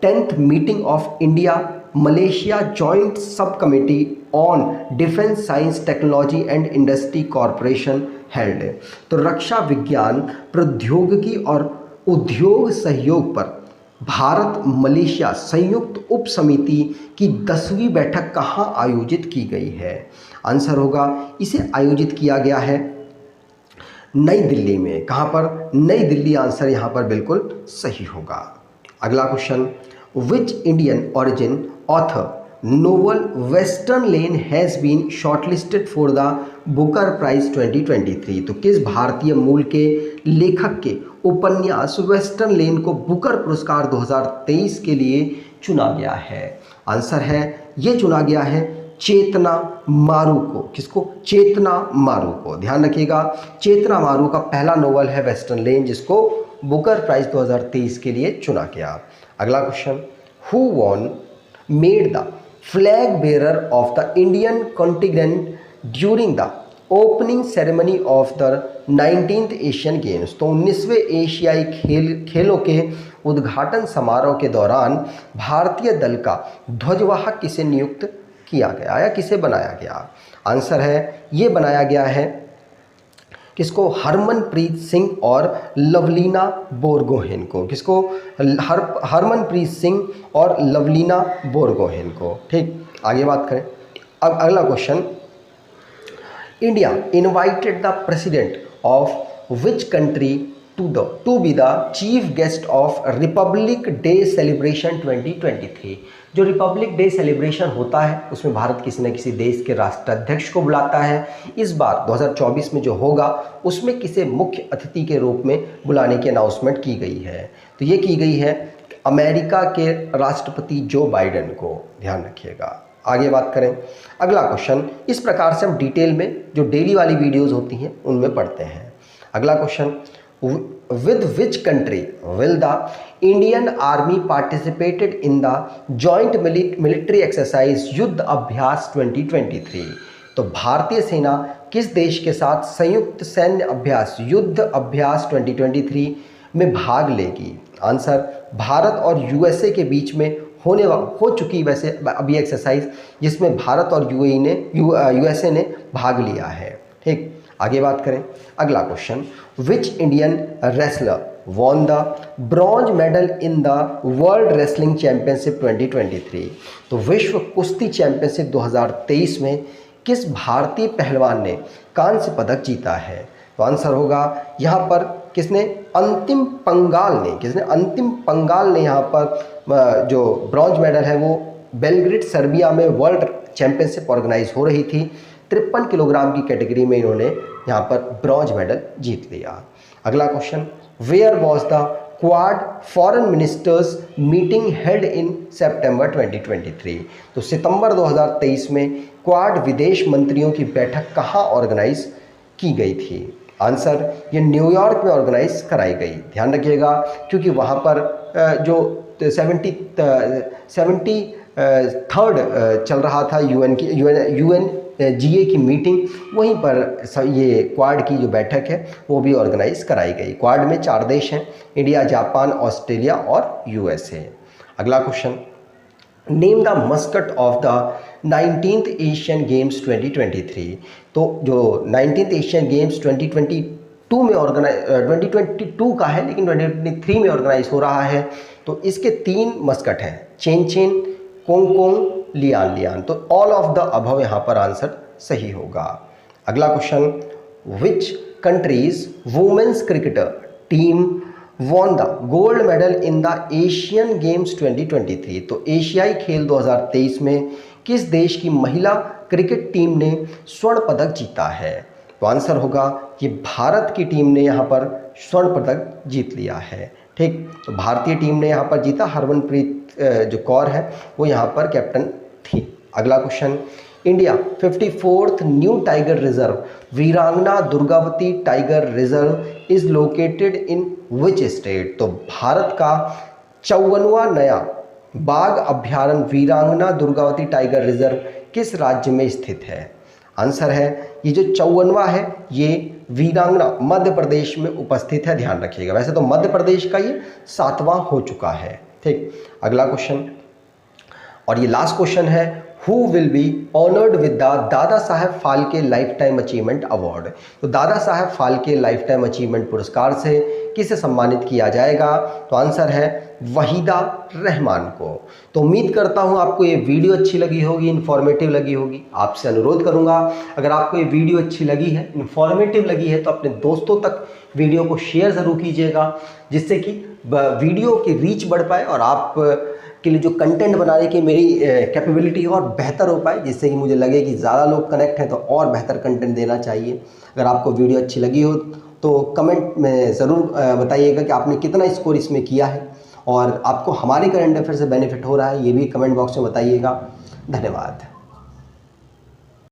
Speaker 1: 10th meeting of India Malaysia joint subcommittee on defence science technology and industry corporation held? तो रक्षा विज्ञान प्रौद्योगिकी और उद्योग सहयोग पर भारत मलेशिया संयुक्त उप समिति की 10वीं बैठक कहाँ आयोजित की गई है? आंसर होगा इसे आयोजित किया गया है नई दिल्ली में। कहाँ पर? नई दिल्ली आंसर यहाँ पर बिल्कुल सही होगा। अगला question, which Indian origin author novel Western Lane has been shortlisted for the Booker prize 2023? तो किस भारतीय मूल के लेखक के उपन्यास वेस्टर्न लेन को बुकर पुरस्कार 2023 के लिए चुना गया है? आंसर है ये चुना गया है चेतना मारू को। किसको? चेतना मारू को। ध्यान रखिएगा, चेतना मारू का पहला नोवेल है वेस्टर्न लेन, जिसको बुकर प्राइज 2023 के लिए चुना गया। अगला question, who von made the flag bearer of the Indian continent during the opening ceremony of the 19th Asian games. तो 19वें एशियाई खेलों के उद्घाटन समारोह के दौरान भारतीय दल का ध्वजवाहक किसे नियुक्त किया गया या किसे बनाया गया? आंसर है, ये बनाया गया है किसको? हरमनप्रीत सिंह और लवलीना बोरगोहेन को। किसको? हरमनप्रीत सिंह और लवलीना बोरगोहेन को। ठीक, आगे बात करें। अब अगला question, India invited the president of which country to be the chief guest of Republic Day celebration 2023। जो रिपब्लिक डे सेलिब्रेशन होता है उसमें भारत किसी न किसी देश के राष्ट्राध्यक्ष को बुलाता है। इस बार 2024 में जो होगा उसमें किसे मुख्य अतिथि के रूप में बुलाने की अनाउंसमेंट की गई है? तो ये की गई है अमेरिका के राष्ट्रपति जो बाइडेन को। ध्यान रखिएगा। आगे बात करें। अगला क्वेश्चन, इस प्रकार से हम डिटेल में जो डेली वाली वीडियोस होती हैं उनमें पढ़ते हैं। अगला question, with which country will the Indian Army participated in the joint military exercise युद्ध अभ्यास 2023। तो भारतीय सेना किस देश के साथ संयुक्त सैन्य अभ्यास युद्ध अभ्यास 2023 में भाग लेगी? आंसर, भारत और यूएसए के बीच में हो चुकी वैसे अभी एक्सरसाइज, जिसमें भारत और यूएसए ने भाग लिया है। ठीक, आगे बात करें। अगला question, which Indian wrestler won the bronze medal in the world wrestling championship 2023। तो विश्व कुश्ती चैंपियनशिप 2023 में किस भारतीय पहलवान ने कांस्य पदक जीता है? तो आंसर होगा यहाँ पर किसने? अंतिम पंगाल ने यहाँ पर जो ब्रॉन्ज मेडल है वो बेलग्रेड सर्बिया में वर्ल्ड चैंपियनशिप ऑर्गेनाइज हो रही थी। 53 किलोग्राम की कैटेगरी में इन्होंने यहाँ पर ब्रॉन्ज मेडल जीत लिया। अगला question, where was the Quad foreign ministers meeting held in September 2023। तो सितंबर 2023 में क्वाड विदेश मंत्रियों की बैठक कहाँ ऑर्गेनाइज की गई थी? आंसर, ये न्यूयॉर्क में ऑर्गेनाइज कराई गई। ध्यान रखिएगा, क्योंकि वहाँ पर जो 73rd चल रहा था UNGA की मीटिंग, वहीं पर ये क्वाड की जो बैठक है वो भी ऑर्गेनाइज कराई गई। क्वाड में 4 देश हैं, इंडिया, जापान, ऑस्ट्रेलिया और यूएसए। अगला question, name the Muscat of the 19th Asian Games 2023। तो जो 19th एशियन गेम्स 2022 में 2022 का है, लेकिन 2023 में ऑर्गेनाइज हो रहा है। तो इसके 3 मस्कट हैं, Chenchen, Congcong, Lianlian. तो ऑल ऑफ द अबव यहाँ पर आंसर सही होगा। अगला question, which country's women's cricketer team won the gold medal in the Asian Games 2023। तो एशियाई खेल 2023 में किस देश की महिला क्रिकेट टीम ने स्वर्ण पदक जीता है? तो आंसर होगा कि भारत की टीम ने यहाँ पर स्वर्ण पदक जीत लिया है। ठीक, तो भारतीय टीम ने यहाँ पर जीता। हरमनप्रीत जो कौर है वो यहाँ पर कैप्टन थी। अगला question, India 54th new tiger reserve Veerangana Durgavati tiger reserve is located in which state. तो भारत का 54वां नया बाघ अभ्यारण्य वीरांगना दुर्गावती टाइगर रिजर्व किस राज्य में स्थित है? आंसर है, ये जो 54वां है ये वीरांगना मध्य प्रदेश में उपस्थित है। ध्यान रखिएगा, वैसे तो मध्य प्रदेश का ये 7वां हो चुका है। ठीक, अगला क्वेश्चन और ये लास्ट क्वेश्चन है, who will be honoured with the Dada Saheb Phalke lifetime achievement award. तो Dada Saheb Phalke lifetime achievement पुरस्कार से किसे सम्मानित किया जाएगा? तो आंसर है वहीदा रहमान को। तो उम्मीद करता हूँ आपको ये वीडियो अच्छी लगी होगी, इन्फॉर्मेटिव लगी होगी। आपसे अनुरोध करूँगा, अगर आपको ये वीडियो अच्छी लगी है, इन्फॉर्मेटिव लगी है, तो अपने दोस्तों तक वीडियो को शेयर ज़रूर कीजिएगा, जिससे कि वीडियो की रीच बढ़ पाए और आप के लिए जो कंटेंट बनाने की मेरी कैपेबिलिटी और बेहतर हो पाए, जिससे कि मुझे लगे कि ज़्यादा लोग कनेक्ट हैं तो और बेहतर कंटेंट देना चाहिए। अगर आपको वीडियो अच्छी लगी हो तो कमेंट में ज़रूर बताइएगा कि आपने कितना स्कोर इसमें किया है और आपको हमारे करंट अफेयर से बेनिफिट हो रहा है, ये भी कमेंट बॉक्स में बताइएगा। धन्यवाद।